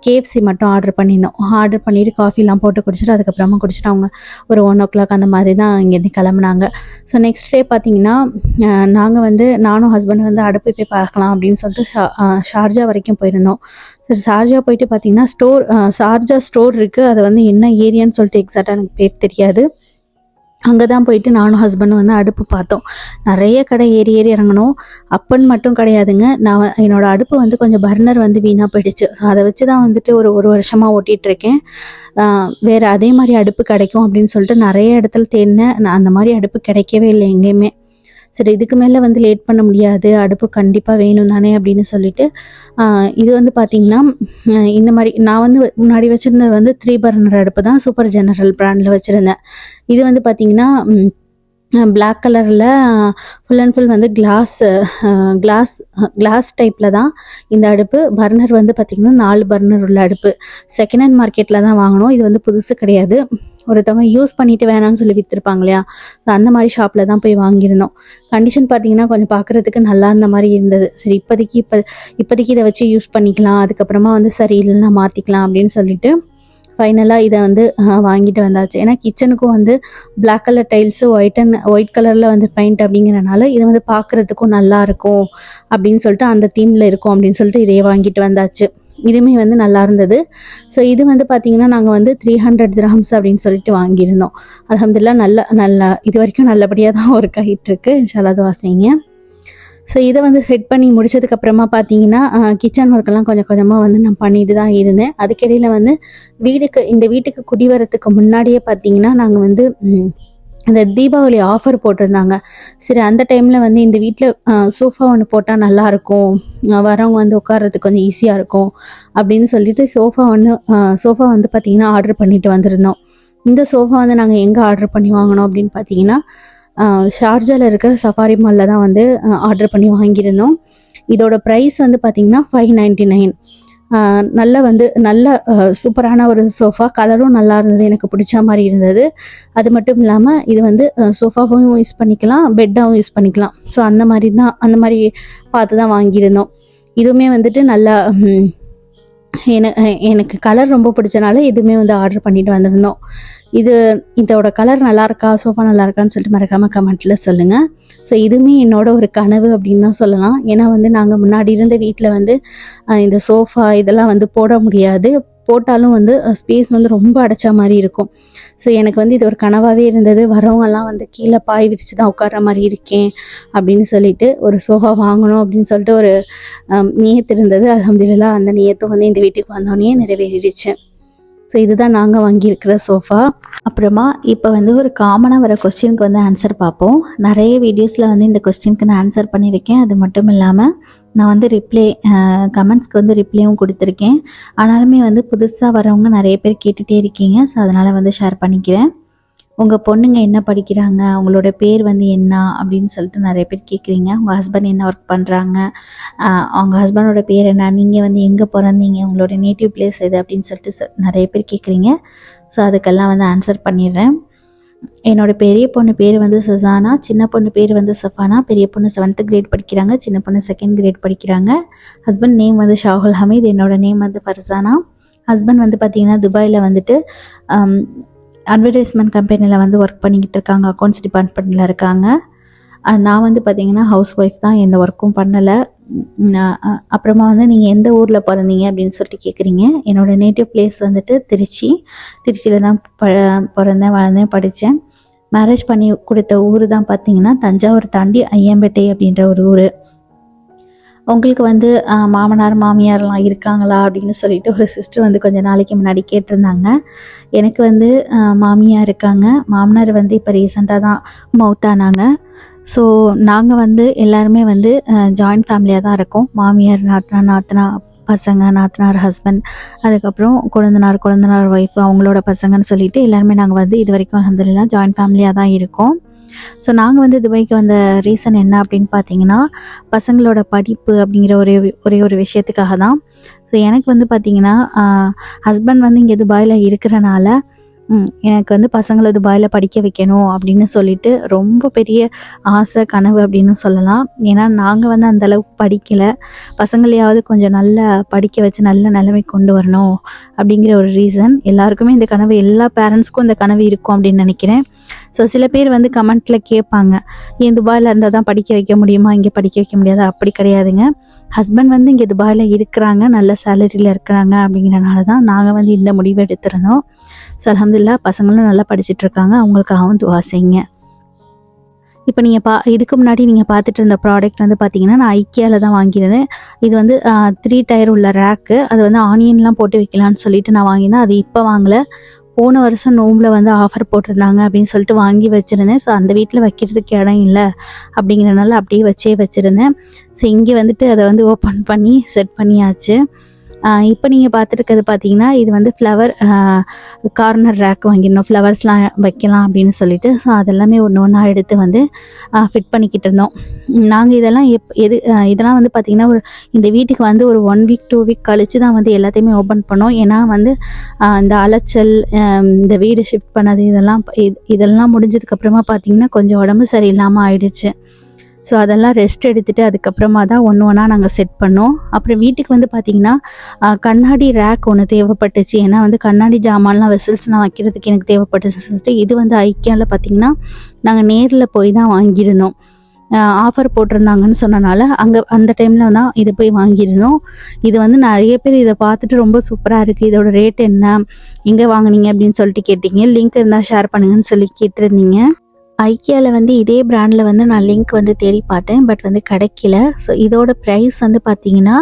KFC மட்டும் ஆர்டர் பண்ணியிருந்தோம். ஆர்டர் பண்ணிவிட்டு காஃபிலாம் போட்டு குடிச்சிட்டு அதுக்கப்புறமா குடிச்சிட்டு அவங்க ஒரு 1 o'clock அந்த மாதிரி தான் இங்கேருந்து கிளம்புனாங்க. ஸோ நெக்ஸ்ட் டே பார்த்திங்கன்னா நாங்கள் வந்து நானும் ஹஸ்பண்ட் வந்து அடுப்பு போய் பார்க்கலாம் அப்படின்னு சொல்லிட்டு ஷார்ஜா வரைக்கும் போயிருந்தோம். சரி ஷார்ஜா போயிட்டு பார்த்திங்கன்னா ஷார்ஜா ஸ்டோர் இருக்குது, அது வந்து என்ன ஏரியான்னு சொல்லிட்டு எக்ஸாக்டாக எனக்கு பேர் தெரியாது. அங்கே தான் போயிட்டு நானும் ஹஸ்பண்டும் வந்து அடுப்பு பார்த்தோம். நிறைய கடை ஏறி இறங்கணும். அப்பன்னு மட்டும் கிடையாதுங்க, நான் என்னோடய அடுப்பு வந்து கொஞ்சம் பர்னர் வந்து வீணாக போயிடுச்சு. ஸோ அதை வச்சு தான் வந்துட்டு ஒரு வருஷமாக ஓட்டிகிட்ருக்கேன். வேறு அதே மாதிரி அடுப்பு கிடைக்கும் அப்படின்னு சொல்லிட்டு நிறைய இடத்துல தேடினேன். நான் அந்த மாதிரி அடுப்பு கிடைக்கவே இல்லை எங்கேயுமே. சரி இதுக்கு மேலே வந்து லேட் பண்ண முடியாது, அடுப்பு கண்டிப்பாக வேணும் தானே அப்படின்னு சொல்லிட்டு இது வந்து பார்த்திங்கன்னா இந்த மாதிரி நான் வந்து முன்னாடி வச்சுருந்தது வந்து 3 பர்னர் அடுப்பு தான், சூப்பர் ஜெனரல் பிராண்டில் வச்சுருந்தேன். இது வந்து பார்த்திங்கன்னா பிளாக் கலரில் ஃபுல் அண்ட் ஃபுல் வந்து கிளாஸ் டைப்பில் தான் இந்த அடுப்பு. பர்னர் வந்து பார்த்திங்கன்னா 4 பர்னர் உள்ள அடுப்பு. செகண்ட் ஹேண்ட் மார்க்கெட்டில் தான் வாங்கினோம். இது வந்து புதுசு கிடையாது, ஒருத்தவங்க யூஸ் பண்ணிவிட்டு வேணான்னு சொல்லி விற்றுருப்பாங்க இல்லையா, ஸோ அந்த மாதிரி ஷாப்பில் தான் போய் வாங்கியிருந்தோம். கண்டிஷன் பார்த்திங்கன்னா கொஞ்சம் பார்க்குறதுக்கு நல்லா இருந்த மாதிரி இருந்தது. சரி இப்போதைக்கு இதை வச்சு யூஸ் பண்ணிக்கலாம், அதுக்கப்புறமா வந்து சரி இல்லைன்னா மாற்றிக்கலாம் அப்படின்னு சொல்லிட்டு ஃபைனலாக இதை வந்து வாங்கிட்டு வந்தாச்சு. ஏன்னா கிச்சனுக்கும் வந்து பிளாக் கலர் டைல்ஸு ஒயிட் கலரில் வந்து பெயிண்ட் அப்படிங்கிறனால இது வந்து பார்க்குறதுக்கும் நல்லாயிருக்கும் அப்படின்னு சொல்லிட்டு அந்த தீமில் இருக்கும் அப்படின்னு சொல்லிட்டு இதையே வாங்கிட்டு வந்தாச்சு. இதுவுமே வந்து நல்லா இருந்தது. ஸோ இது வந்து பார்த்திங்கன்னா நாங்கள் வந்து 300 dirhams அப்படின்னு சொல்லிட்டு வாங்கியிருந்தோம். அல்ஹம்துலில்லாஹ் நல்லா இது வரைக்கும் நல்லபடியாக தான் ஒர்க் ஆகிட்டுருக்கு. இன்ஷால்லா துஆ செய்யுங்க. ஸோ இதை வந்து செட் பண்ணி முடிச்சதுக்கப்புறமா பார்த்தீங்கன்னா கிச்சன் ஒர்க்கெல்லாம் கொஞ்சம் கொஞ்சமாக வந்து நான் பண்ணிட்டு தான் இருந்தேன். அதுக்கிடையில் வந்து இந்த வீட்டுக்கு குடிவரத்துக்கு முன்னாடியே பார்த்தீங்கன்னா நாங்கள் வந்து இந்த தீபாவளி ஆஃபர் போட்டிருந்தாங்க. சரி அந்த டைமில் வந்து இந்த வீட்டில் சோஃபா ஒன்று போட்டால் நல்லாயிருக்கும், வரவங்க வந்து உட்கார்றதுக்கு கொஞ்சம் ஈஸியாக இருக்கும் அப்படின்னு சொல்லிட்டு சோஃபா வந்து பார்த்திங்கன்னா ஆர்டர் பண்ணிட்டு வந்திருந்தோம். இந்த சோஃபா வந்து நாங்கள் எங்கே ஆர்டர் பண்ணி வாங்கினோம் அப்படின்னு பார்த்தீங்கன்னா ஷார்ஜாவில் இருக்கிற சஃபாரி மாலில் தான் வந்து ஆர்டர் பண்ணி வாங்கியிருந்தோம். இதோட ப்ரைஸ் வந்து பார்த்திங்கன்னா 599. நல்ல சூப்பரான ஒரு சோஃபா, கலரும் நல்லா இருந்தது, எனக்கு பிடிச்ச மாதிரி இருந்தது. அது மட்டும் இல்லாமல் இது வந்து சோஃபாவும் யூஸ் பண்ணிக்கலாம், பெட்டாகவும் யூஸ் பண்ணிக்கலாம். ஸோ அந்த மாதிரி பார்த்து தான் வாங்கியிருந்தோம். இதுவுமே வந்துட்டு நல்லா எனக்கு கலர் ரொம்ப பிடிச்சனால இதுவுமே வந்து ஆர்டர் பண்ணிட்டு வந்திருந்தோம். இதோட கலர் நல்லா இருக்கா, சோஃபா நல்லா இருக்கான்னு சொல்லிட்டு மறக்காமல் கமெண்ட்டில் சொல்லுங்கள். ஸோ இதுவுமே என்னோட ஒரு கனவு அப்படின்னு தான் சொல்லலாம். ஏன்னா வந்து நாங்கள் முன்னாடி இருந்த வீட்டில் வந்து இந்த சோஃபா இதெல்லாம் வந்து போட முடியாது, போட்டாலும் வந்து ஸ்பேஸ் வந்து ரொம்ப அடைச்ச மாதிரி இருக்கும். ஸோ எனக்கு வந்து இது ஒரு கனவாகவே இருந்தது. வரவங்கெல்லாம் வந்து கீழே பாய் விரித்து தான் உட்கார்ற மாதிரி இருக்கேன் அப்படின்னு சொல்லிட்டு ஒரு சோஃபா வாங்கணும் அப்படின்னு சொல்லிட்டு ஒரு நியத்து இருந்தது. அல்ஹம்துலில்லாஹ் அந்த நியத்தும் வந்து இந்த வீட்டுக்கு வந்தோடனே நிறைவேறிடுச்சு. ஸோ இதுதான் நாங்கள் வாங்கியிருக்கிற சோஃபா. அப்புறமா இப்போ வந்து ஒரு காமனாக வர கொஸ்டினுக்கு வந்து ஆன்சர் பார்ப்போம். நிறைய வீடியோஸில் வந்து இந்த கொஸ்டினுக்கு நான் ஆன்சர் பண்ணியிருக்கேன். அது மட்டும் இல்லாமல் நான் வந்து கமெண்ட்ஸ்க்கு வந்து ரிப்ளையும் கொடுத்துருக்கேன். ஆனாலுமே வந்து புதுசாக வரவங்க நிறைய பேர் கேட்டுகிட்டே இருக்கீங்க. ஸோ அதனால் வந்து ஷேர் பண்ணிக்கிறேன். உங்கள் பொண்ணுங்க என்ன படிக்கிறாங்க, அவங்களோட பேர் வந்து என்ன அப்படின்னு சொல்லிட்டு நிறைய பேர் கேட்குறீங்க. உங்கள் ஹஸ்பண்ட் என்ன ஒர்க் பண்ணுறாங்க, அவங்க ஹஸ்பண்டோட பேர் என்ன, நீங்கள் வந்து எங்கே பிறந்தீங்க, உங்களோட நேட்டிவ் பிளேஸ் எது அப்படின்னு சொல்லிட்டு நிறைய பேர் கேட்குறீங்க. ஸோ அதுக்கெல்லாம் வந்து ஆன்சர் பண்ணிடுறேன். என்னோட பெரிய பொண்ணு பேர் வந்து சுசானா, சின்ன பொண்ணு பேர் வந்து சஃபானா. பெரிய பொண்ணு 7th கிரேட் படிக்கிறாங்க, சின்ன பொண்ணு 2nd கிரேட் படிக்கிறாங்க. ஹஸ்பண்ட் நேம் வந்து ஷாகுல் ஹமீத், என்னோட நேம் வந்து ஃபர்சானா. ஹஸ்பண்ட் வந்து பார்த்திங்கன்னா துபாயில் வந்துட்டு அட்வர்டைஸ்மெண்ட் கம்பெனியில் வந்து ஒர்க் பண்ணிக்கிட்டு இருக்காங்க, அக்கௌண்ட்ஸ் டிபார்ட்மெண்ட்டில் இருக்காங்க. நான் வந்து பார்த்திங்கன்னா ஹவுஸ் ஒய்ஃப் தான், எந்த ஒர்க்கும் பண்ணலை. அப்புறமா வந்து நீங்கள் எந்த ஊரில் பிறந்தீங்க அப்படின்னு சொல்லிட்டு கேட்குறீங்க. என்னோடய நேட்டிவ் பிளேஸ் வந்துட்டு திருச்சியில் தான் பிறந்தேன், வளர்ந்தேன், படித்தேன். மேரேஜ் பண்ணி கொடுத்த ஊர் தான் பார்த்திங்கன்னா தஞ்சாவூர் தாண்டி ஐயம்பேட்டை அப்படின்ற ஒரு ஊர். உங்களுக்கு வந்து மாமனார் மாமியார்லாம் இருக்காங்களா அப்படின்னு சொல்லிட்டு ஒரு சிஸ்டர் வந்து கொஞ்சம் நாளைக்கு முன்னாடி கேட்டிருந்தாங்க. எனக்கு வந்து மாமியார் இருக்காங்க, மாமனார் வந்து இப்போ ரீசெண்டாக தான் மௌத்தானாங்க. ஸோ நாங்கள் வந்து எல்லாருமே வந்து ஜாயிண்ட் ஃபேமிலியாக தான் இருக்கோம். மாமியார், நாத்தனார் பசங்க, நாத்தனார் ஹஸ்பண்ட், அதுக்கப்புறம் குழந்தனார் ஒய்ஃப், அவங்களோட பசங்கன்னு சொல்லிட்டு எல்லாருமே நாங்கள் வந்து இது வரைக்கும் அல்ஹம்துலில்லாஹ் ஜாயிண்ட் ஃபேமிலியாக தான் இருக்கோம். ஸோ நாங்கள் வந்து துபாய்க்கு வந்த ரீசன் என்ன அப்படின்னு பார்த்தீங்கன்னா, பசங்களோட படிப்பு அப்படிங்கிற ஒரே ஒரு விஷயத்துக்காக தான். ஸோ எனக்கு வந்து பார்த்திங்கன்னா ஹஸ்பண்ட் வந்து இங்கே துபாயில் இருக்கிறனால எனக்கு வந்து பசங்களை துபாயில் படிக்க வைக்கணும் அப்படின்னு சொல்லிட்டு ரொம்ப பெரிய ஆசை, கனவு அப்படின்னு சொல்லலாம். ஏன்னா நாங்கள் வந்து அந்தளவுக்கு படிக்கலை, பசங்களையாவது கொஞ்சம் நல்லா படிக்க வச்சு நல்ல நிலைமை கொண்டு வரணும் அப்படிங்கிற ஒரு ரீசன். எல்லாருக்குமே இந்த கனவு, எல்லா பேரண்ட்ஸ்க்கும் இந்த கனவு இருக்கும் அப்படின்னு நினைக்கிறேன். ஸோ சில பேர் வந்து கமெண்ட்டில் கேட்பாங்க, ஏன் துபாயில் இருந்தால் தான் படிக்க வைக்க முடியுமா, இங்கே படிக்க வைக்க முடியாதா? அப்படி கிடையாதுங்க. ஹஸ்பண்ட் வந்து இங்கே துபாயில் இருக்கிறாங்க, நல்ல சேலரியில் இருக்கிறாங்க, அப்படிங்கிறனால தான் நாங்கள் வந்து இந்த முடிவு எடுத்திருந்தோம். ஸோ அல்ஹம்துலில்லாஹ் பசங்களும் நல்லா படிச்சுட்ருக்காங்க, அவங்களுக்காகவும் துஆ செய்யுங்க. இப்போ நீங்கள் இதுக்கு முன்னாடி நீங்கள் பார்த்துட்டு இருந்த ப்ராடக்ட் வந்து பார்த்தீங்கன்னா நான் ஐக்கியாவில் தான் வாங்கியிருந்தேன். இது வந்து 3 டயர் உள்ள ரேக்கு. அது வந்து ஆனியன்லாம் போட்டு வைக்கலான்னு சொல்லிட்டு நான் வாங்கியிருந்தேன். அது இப்போ வாங்கலை, போன வருஷம் நோம்பில் வந்து ஆஃபர் போட்டிருந்தாங்க அப்படின்னு சொல்லிட்டு வாங்கி வச்சுருந்தேன். ஸோ அந்த வீட்டில் வைக்கிறதுக்கு இடம் இல்லை அப்படிங்கிறனால அப்படியே வச்சுருந்தேன். ஸோ இங்கே வந்துட்டு அதை வந்து ஓப்பன் பண்ணி செட் பண்ணியாச்சு. இப்போ நீங்கள் பார்த்துருக்கிறது பார்த்தீங்கன்னா இது வந்து ஃப்ளவர் கார்னர் ரேக் வாங்கியிருந்தோம், ஃப்ளவர்ஸ்லாம் வைக்கலாம் அப்படின்னு சொல்லிட்டு. ஸோ அதெல்லாமே ஒன்றா எடுத்து வந்து ஃபிட் பண்ணிக்கிட்டு இருந்தோம். நாங்கள் இதெல்லாம் வந்து பார்த்திங்கன்னா இந்த வீட்டுக்கு வந்து ஒரு 1 வீக் 2 வீக் கழித்து தான் வந்து எல்லாத்தையுமே ஓப்பன் பண்ணோம். ஏன்னா வந்து இந்த அலைச்சல், இந்த வீடு ஷிஃப்ட் பண்ணது இதெல்லாம் முடிஞ்சதுக்கப்புறமா பார்த்திங்கன்னா கொஞ்சம் உடம்பு சரியில்லாமல் ஆயிடுச்சு. ஸோ அதெல்லாம் ரெஸ்ட் எடுத்துகிட்டு அதுக்கப்புறமா தான் ஒன்றா நாங்கள் செட் பண்ணோம். அப்புறம் வீட்டுக்கு வந்து பார்த்திங்கன்னா கண்ணாடி ரேக் ஒன்று தேவைப்பட்டுச்சு. ஏன்னா வந்து கண்ணாடி ஜாமான்லாம் வெசல்ஸ்லாம் வைக்கிறதுக்கு எனக்கு தேவைப்பட்டுச்சு. இது வந்து ஐக்கியாவில் பார்த்திங்கன்னா நாங்கள் நேரில் போய் தான் வாங்கியிருந்தோம். ஆஃபர் போட்டிருந்தாங்கன்னு சொன்னனால அந்த டைமில் தான் இதை போய் வாங்கியிருந்தோம். இது வந்து நிறைய பேர் இதை பார்த்துட்டு ரொம்ப சூப்பராக இருக்குது, இதோட ரேட் என்ன, எங்கே வாங்கினீங்க அப்படின்னு சொல்லிட்டு கேட்டிங்க. லிங்க் இருந்தால் ஷேர் பண்ணுங்கன்னு சொல்லி கேட்டிருந்தீங்க. ஐக்கியாவில் வந்து இதே பிராண்டில் வந்து நான் லிங்க் வந்து தேடி பார்த்தேன், பட் வந்து கிடைக்கல. ஸோ இதோட ப்ரைஸ் வந்து பார்த்திங்கன்னா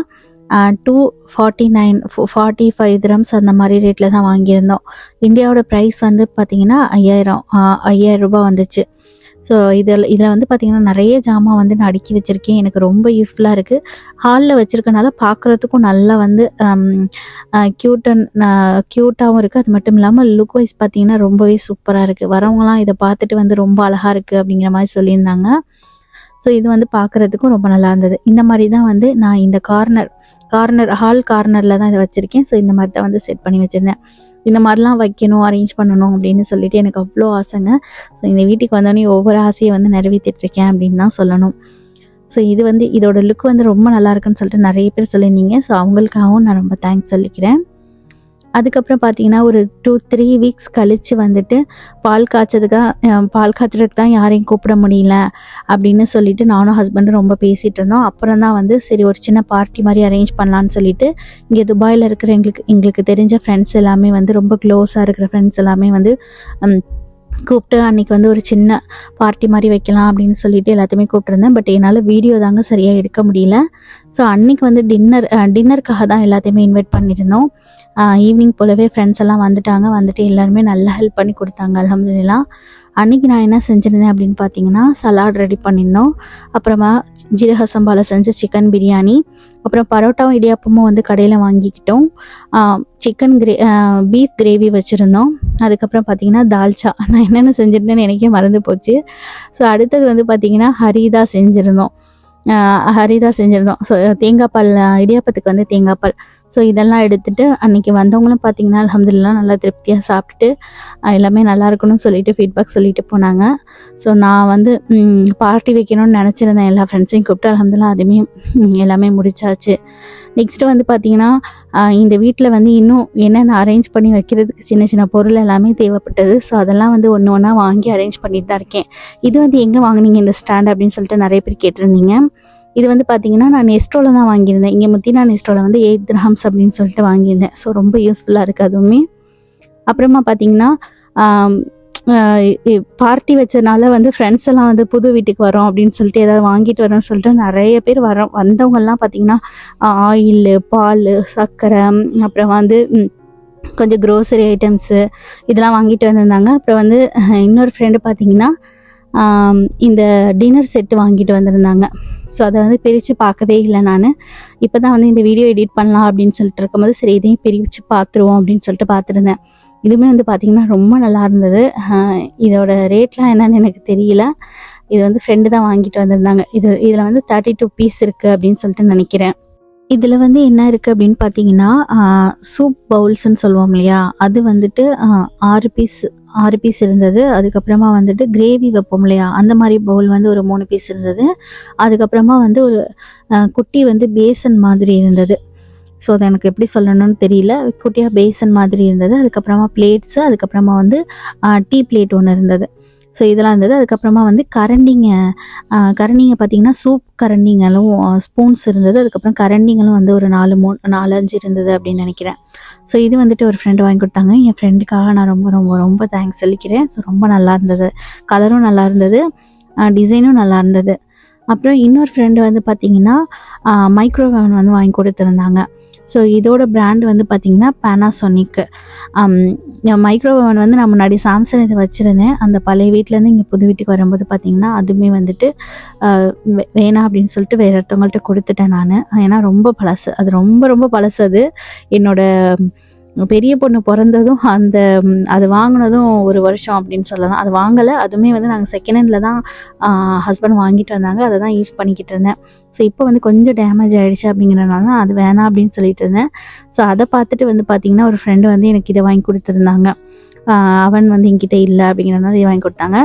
249 45 dirhams அந்த மாதிரி ரேட்டில் தான் வாங்கியிருந்தோம். இந்தியாவோட ப்ரைஸ் வந்து பார்த்திங்கன்னா 5000 ரூபாய் வந்துச்சு. ஸோ இதில் வந்து பார்த்திங்கன்னா நிறைய ஜாமான் வந்து நான் அடுக்கி வச்சுருக்கேன். எனக்கு ரொம்ப யூஸ்ஃபுல்லாக இருக்குது. ஹாலில் வச்சுருக்கனால பார்க்குறதுக்கும் நல்லா வந்து க்யூட்டாகவும் இருக்குது. அது மட்டும் இல்லாமல் லுக் வைஸ் பார்த்திங்கன்னா ரொம்பவே சூப்பராக இருக்குது. வரவங்களாம் இதை பார்த்துட்டு வந்து ரொம்ப அழகாக இருக்குது அப்படிங்கிற மாதிரி சொல்லியிருந்தாங்க. ஸோ இது வந்து பார்க்குறதுக்கும் ரொம்ப நல்லா இருந்தது. இந்த மாதிரி தான் வந்து நான் இந்த ஹால் கார்னரில் தான் இதை வச்சுருக்கேன். ஸோ இந்த மாதிரி தான் வந்து செட் பண்ணி வச்சுருந்தேன். இந்த மாதிரிலாம் வைக்கணும், அரேஞ்ச் பண்ணணும் அப்படின்னு சொல்லிட்டு எனக்கு அவ்வளோ ஆசைங்க. ஸோ இந்த வீட்டுக்கு வந்தோடனே ஒவ்வொரு ஆசையை வந்து நிறைவேற்றிட்டுருக்கேன் அப்படின்னு தான் சொல்லணும். ஸோ இது வந்து இதோட லுக் வந்து ரொம்ப நல்லா இருக்குன்னு சொல்லிட்டு நிறைய பேர் சொல்லியிருந்தீங்க. ஸோ அவங்களுக்காகவும் நான் ரொம்ப தேங்க்ஸ் சொல்லிக்கிறேன். அதுக்கப்புறம் பார்த்தீங்கன்னா ஒரு 2-3 வீக்ஸ் கழித்து வந்துட்டு பால் காய்ச்சறதுக்கு தான் யாரையும் கூப்பிட முடியல அப்படின்னு சொல்லிட்டு நானும் ஹஸ்பண்டும் ரொம்ப பேசிகிட்டு இருந்தோம். அப்புறம் தான் வந்து சரி ஒரு சின்ன பார்ட்டி மாதிரி அரேஞ்ச் பண்ணலான்னு சொல்லிட்டு இங்கே துபாயில் இருக்கிற எங்களுக்கு தெரிஞ்ச ஃப்ரெண்ட்ஸ் எல்லாமே வந்து ரொம்ப க்ளோஸாக இருக்கிற ஃப்ரெண்ட்ஸ் எல்லாமே வந்து கூப்பிட்டு அன்றைக்கி வந்து ஒரு சின்ன பார்ட்டி மாதிரி வைக்கலாம் அப்படின்னு சொல்லிட்டு எல்லாத்தையுமே கூப்பிட்ருந்தேன். பட் என்னால் வீடியோ தாங்க சரியாக எடுக்க முடியல. ஸோ அன்றைக்கி வந்து டின்னருக்காக தான் எல்லாத்தையுமே இன்வைட் பண்ணியிருந்தோம். ஈவினிங் போலவே ஃப்ரெண்ட்ஸ் எல்லாம் வந்துட்டு எல்லாருமே நல்லா ஹெல்ப் பண்ணி கொடுத்தாங்க. அல்ஹம்துலில்லாஹ். அன்றைக்கி நான் என்ன செஞ்சுருந்தேன் அப்படின்னு பார்த்தீங்கன்னா சலாட் ரெடி பண்ணியிருந்தோம். அப்புறமா ஜீரக சம்பால செஞ்ச சிக்கன் பிரியாணி, அப்புறம் பரோட்டாவும் இடியாப்பமும் வந்து கடையில் வாங்கிக்கிட்டோம். பீஃப் கிரேவி வச்சுருந்தோம். அதுக்கப்புறம் பார்த்திங்கன்னா தால்ச்சா. நான் என்னென்ன செஞ்சுருந்தேன்னு எனக்கே மறந்து போச்சு. ஸோ அடுத்தது வந்து பார்த்திங்கன்னா ஹரிதா செஞ்சுருந்தோம். ஸோ தேங்காய் பால், இடியாப்பத்துக்கு வந்து தேங்காய் பால். ஸோ இதெல்லாம் எடுத்துகிட்டு அன்றைக்கி வந்தவங்களும் பார்த்திங்கன்னா அல்ஹம்துலில்லாஹ் நல்லா திருப்தியாக சாப்பிட்டுட்டு எல்லாமே நல்லா இருக்கணும்னு சொல்லிட்டு ஃபீட்பேக் சொல்லிட்டு போனாங்க. ஸோ நான் வந்து பார்ட்டி வைக்கணும்னு நினச்சிருந்தேன். எல்லா ஃப்ரெண்ட்ஸையும் கூப்பிட்டு அல்ஹம்துலில்லாஹ் அதுவுமே எல்லாமே முடிச்சாச்சு. நெக்ஸ்ட்டு வந்து பார்த்திங்கன்னா இந்த வீட்டில் வந்து இன்னும் என்னென்ன அரேஞ்ச் பண்ணி வைக்கிறதுக்கு சின்ன சின்ன பொருள் எல்லாமே தேவைப்பட்டது. ஸோ அதெல்லாம் வந்து ஒன்று ஒன்றா வாங்கி அரேஞ்ச் பண்ணிட்டு தான் இருக்கேன். இது வந்து எங்கே வாங்கினீங்க இந்த ஸ்டாண்ட் அப்படின்னு சொல்லிட்டு நிறைய பேர் கேட்டிருந்தீங்க. இது வந்து பார்த்திங்கன்னா நான் நெஸ்டோவில் தான் வாங்கியிருந்தேன். இங்கே முத்தினா நெஸ்டோவில் வந்து 8 dirhams அப்படின்னு சொல்லிட்டு வாங்கியிருந்தேன். ஸோ ரொம்ப யூஸ்ஃபுல்லாக இருக்குது அதுவுமே. அப்புறமா பார்த்திங்கன்னா பார்ட்டி வச்சனால வந்து ஃப்ரெண்ட்ஸ் எல்லாம் வந்து புது வீட்டுக்கு வரோம் அப்படின்னு சொல்லிட்டு ஏதாவது வாங்கிட்டு வரோம்னு சொல்லிட்டு நிறைய பேர் வந்தவங்கெல்லாம் பார்த்திங்கன்னா ஆயில், பால், சர்க்கரை, அப்புறம் வந்து கொஞ்சம் க்ரோசரி ஐட்டம்ஸு இதெல்லாம் வாங்கிட்டு வந்திருந்தாங்க. அப்புறம் வந்து இன்னொரு ஃப்ரெண்டு பார்த்திங்கன்னா இந்த டின்னர் செட்டு வாங்கிட்டு வந்திருந்தாங்க. ஸோ அதை வந்து பிரித்து பார்க்கவே இல்லை. நான் இப்போ தான் வந்து இந்த வீடியோ எடிட் பண்ணலாம் அப்படின்னு சொல்லிட்டு இருக்கும்போது சரி இதையும் பிரித்து பார்த்துருவோம் அப்படின்னு சொல்லிட்டு பார்த்துருந்தேன். இதுவுமே வந்து பார்த்திங்கன்னா ரொம்ப நல்லா இருந்தது. இதோட ரேட்லாம் என்னன்னு எனக்கு தெரியல. இது வந்து ஃப்ரெண்டு தான் வாங்கிட்டு வந்திருந்தாங்க. இதில் வந்து 32 பீஸ் இருக்குது அப்படின்னு சொல்லிட்டு நினைக்கிறேன். இதில் வந்து என்ன இருக்குது அப்படின்னு பார்த்தீங்கன்னா சூப் பவுல்ஸ்ன்னு சொல்லுவோம் இல்லையா, அது வந்துட்டு 6 பீஸ் இருந்தது. அதுக்கப்புறமா வந்துட்டு கிரேவி வைப்போம் இல்லையா, அந்த மாதிரி பவுல் வந்து ஒரு 3 பீஸ் இருந்தது. அதுக்கப்புறமா வந்து ஒரு குட்டி வந்து பேசன் மாதிரி இருந்தது. ஸோ அதை எனக்கு எப்படி சொல்லணும்னு தெரியல. குட்டியாக பேசன் மாதிரி இருந்தது. அதுக்கப்புறமா பிளேட்ஸு, அதுக்கப்புறமா வந்து டீ பிளேட் ஒன்று இருந்தது. ஸோ இதெல்லாம் இருந்தது. அதுக்கப்புறமா வந்து கரண்டிங்க பார்த்திங்கன்னா சூப் கரண்டிங்களும் ஸ்பூன்ஸ் இருந்தது. அதுக்கப்புறம் கரண்டிங்களும் வந்து ஒரு 4-5 இருந்தது அப்படின்னு நினைக்கிறேன். ஸோ இது வந்துட்டு ஒரு ஃப்ரெண்டு வாங்கி கொடுத்தாங்க. என் ஃப்ரெண்டுக்காக நான் ரொம்ப ரொம்ப ரொம்ப தேங்க்ஸ் சொல்லிக்கிறேன். ஸோ ரொம்ப நல்லா இருந்தது, கலரும் நல்லா இருந்தது, டிசைனும் நல்லா இருந்தது. அப்புறம் இன்னொரு ஃப்ரெண்டு வந்து பார்த்திங்கன்னா மைக்ரோவேவன் வந்து வாங்கி கொடுத்துருந்தாங்க. ஸோ இதோட பிராண்ட் வந்து பார்த்திங்கன்னா பேனாசோனிக். மைக்ரோவேவன் வந்து நான் முன்னாடி சாம்சங் இது வச்சுருந்தேன். அந்த பழைய வீட்டிலேருந்து இங்கே புது வீட்டுக்கு வரும்போது பார்த்திங்கன்னா அதுவுமே வந்துட்டு வேணாம் அப்படின்னு சொல்லிட்டு வேறு ஒருத்தவங்கள்ட்ட கொடுத்துட்டேன் நான். ஏன்னா ரொம்ப பழசு, அது ரொம்ப ரொம்ப பழசு. அது என்னோட பெரிய பொண்ணு பிறந்ததும் அது வாங்கினதும் 1 வருஷம் அப்படின்னு சொல்லலாம். அது வாங்கலை, அதுவுமே வந்து நாங்கள் செகண்ட் ஹேண்டில் தான் ஹஸ்பண்ட் வாங்கிட்டு வந்தாங்க. அதை தான் யூஸ் பண்ணிக்கிட்டு இருந்தேன். ஸோ இப்போ வந்து கொஞ்சம் டேமேஜ் ஆகிடுச்சு அப்படிங்கிறனால அது வேணாம் அப்படின்னு சொல்லிட்டு இருந்தேன். ஸோ அதை பார்த்துட்டு வந்து பார்த்திங்கன்னா ஒரு ஃப்ரெண்டு வந்து எனக்கு இதை வாங்கி கொடுத்துருந்தாங்க. அவன் வந்து என்கிட்ட இல்லை அப்படிங்கிறனால இதை வாங்கி கொடுத்தாங்க.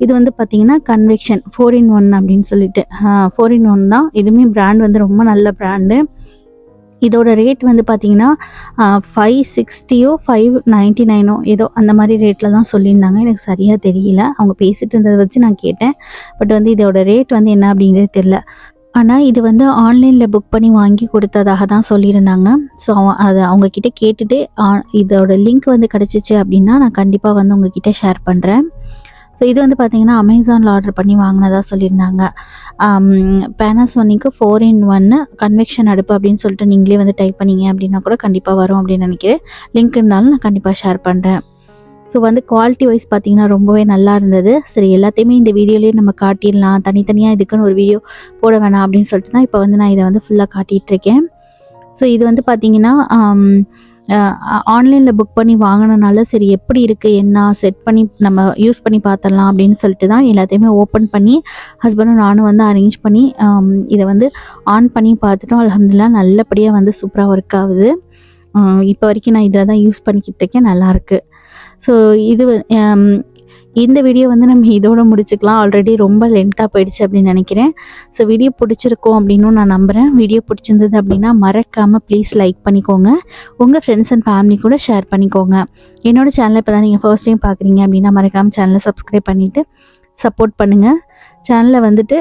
இது வந்து பார்த்திங்கன்னா கன்வெக்ஷன் 4-in-1 அப்படின்னு சொல்லிட்டு 4-in-1 தான். இதுவுமே பிராண்ட் வந்து ரொம்ப நல்ல பிராண்டு. இதோட ரேட் வந்து பார்த்திங்கன்னா 560 599 ஏதோ அந்த மாதிரி ரேட்டில் தான் சொல்லியிருந்தாங்க. எனக்கு சரியாக தெரியல, அவங்க பேசிகிட்டு இருந்ததை வச்சு நான் கேட்டேன். பட் வந்து இதோட ரேட் வந்து என்ன அப்படிங்கிறது தெரியல. ஆனால் இது வந்து ஆன்லைனில் புக் பண்ணி வாங்கி கொடுத்ததாக தான் சொல்லியிருந்தாங்க. ஸோ அதை அவங்கக்கிட்ட கேட்டுட்டு இதோட லிங்க் வந்து கிடச்சிச்சு அப்படின்னா நான் கண்டிப்பாக வந்து உங்ககிட்ட ஷேர் பண்ணுறேன். ஸோ இது வந்து பார்த்திங்கன்னா அமேசானில் ஆர்டர் பண்ணி வாங்கினதாக சொல்லியிருந்தாங்க. பேனாசோனிக் 4-in-1 கன்வெக்ஷன் அடுப்பு அப்படின்னு சொல்லிட்டு நீங்களே வந்து டைப் பண்ணிங்க அப்படின்னா கூட கண்டிப்பாக வரும் அப்படின்னு நினைக்கிறேன். லிங்க் இருந்தாலும் நான் கண்டிப்பாக ஷேர் பண்ணுறேன். ஸோ வந்து குவாலிட்டி வைஸ் பார்த்திங்கன்னா ரொம்பவே நல்லா இருந்தது. சரி எல்லாத்தையுமே இந்த வீடியோலேயே நம்ம காட்டிடலாம், தனித்தனியாக இதுக்குன்னு ஒரு வீடியோ போட வேணாம் அப்படின்னு சொல்லிட்டு தான் இப்போ வந்து நான் இதை வந்து ஃபுல்லாக காட்டிகிட்ருக்கேன். ஸோ இது வந்து பார்த்திங்கன்னா ஆன்லைனில் புக் பண்ணி வாங்கினனால சரி எப்படி இருக்குது என்ன செட் பண்ணி நம்ம யூஸ் பண்ணி பார்த்துடலாம் அப்படின்னு சொல்லிட்டு தான் எல்லாத்தையுமே ஓப்பன் பண்ணி ஹஸ்பண்டும் நானும் வந்து அரேஞ்ச் பண்ணி இதை வந்து ஆன் பண்ணி பார்த்துட்டோம். அல்ஹம்துலில்லாஹ் நல்லபடியாக வந்து சூப்பராக ஒர்க் ஆகுது. இப்போ வரைக்கும் நான் இதில் தான் யூஸ் பண்ணிக்கிட்டு இருக்கேன், நல்லாயிருக்கு. ஸோ இது இந்த வீடியோ வந்து நம்ம இதோட முடிச்சுக்கலாம். ஆல்ரெடி ரொம்ப லென்த்தாக போயிடுச்சு அப்படின்னு நினைக்கிறேன். ஸோ வீடியோ பிடிச்சிருக்கோம் அப்படின்னு நான் நம்புகிறேன். வீடியோ பிடிச்சிருந்தது அப்படின்னா மறக்காமல் ப்ளீஸ் லைக் பண்ணிக்கோங்க, உங்கள் ஃப்ரெண்ட்ஸ் அண்ட் ஃபேமிலி கூட ஷேர் பண்ணிக்கோங்க. என்னோடய சேனலை இப்போ தான் நீங்கள் ஃபர்ஸ்ட் டைம் பார்க்குறீங்க அப்படின்னா மறக்காமல் சேனலை சப்ஸ்கிரைப் பண்ணிவிட்டு சப்போர்ட் பண்ணுங்கள். சேனலில் வந்துட்டு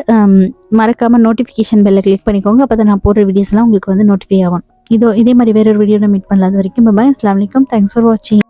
மறக்காமல் நோட்டிஃபிகேஷன் பெல்லை கிளிக் பண்ணிக்கோங்க. அப்போ தான் நான் போடுற வீடியோஸ்லாம் உங்களுக்கு வந்து நோட்டிஃபை ஆகும். இதே மாதிரி வேறொரு வீடியோவில் மீட் பண்ணலாம். அது வரைக்கும் பாய், அஸ்ஸலாமு அலைக்கும், தேங்க்ஸ் ஃபார் வாட்சிங்.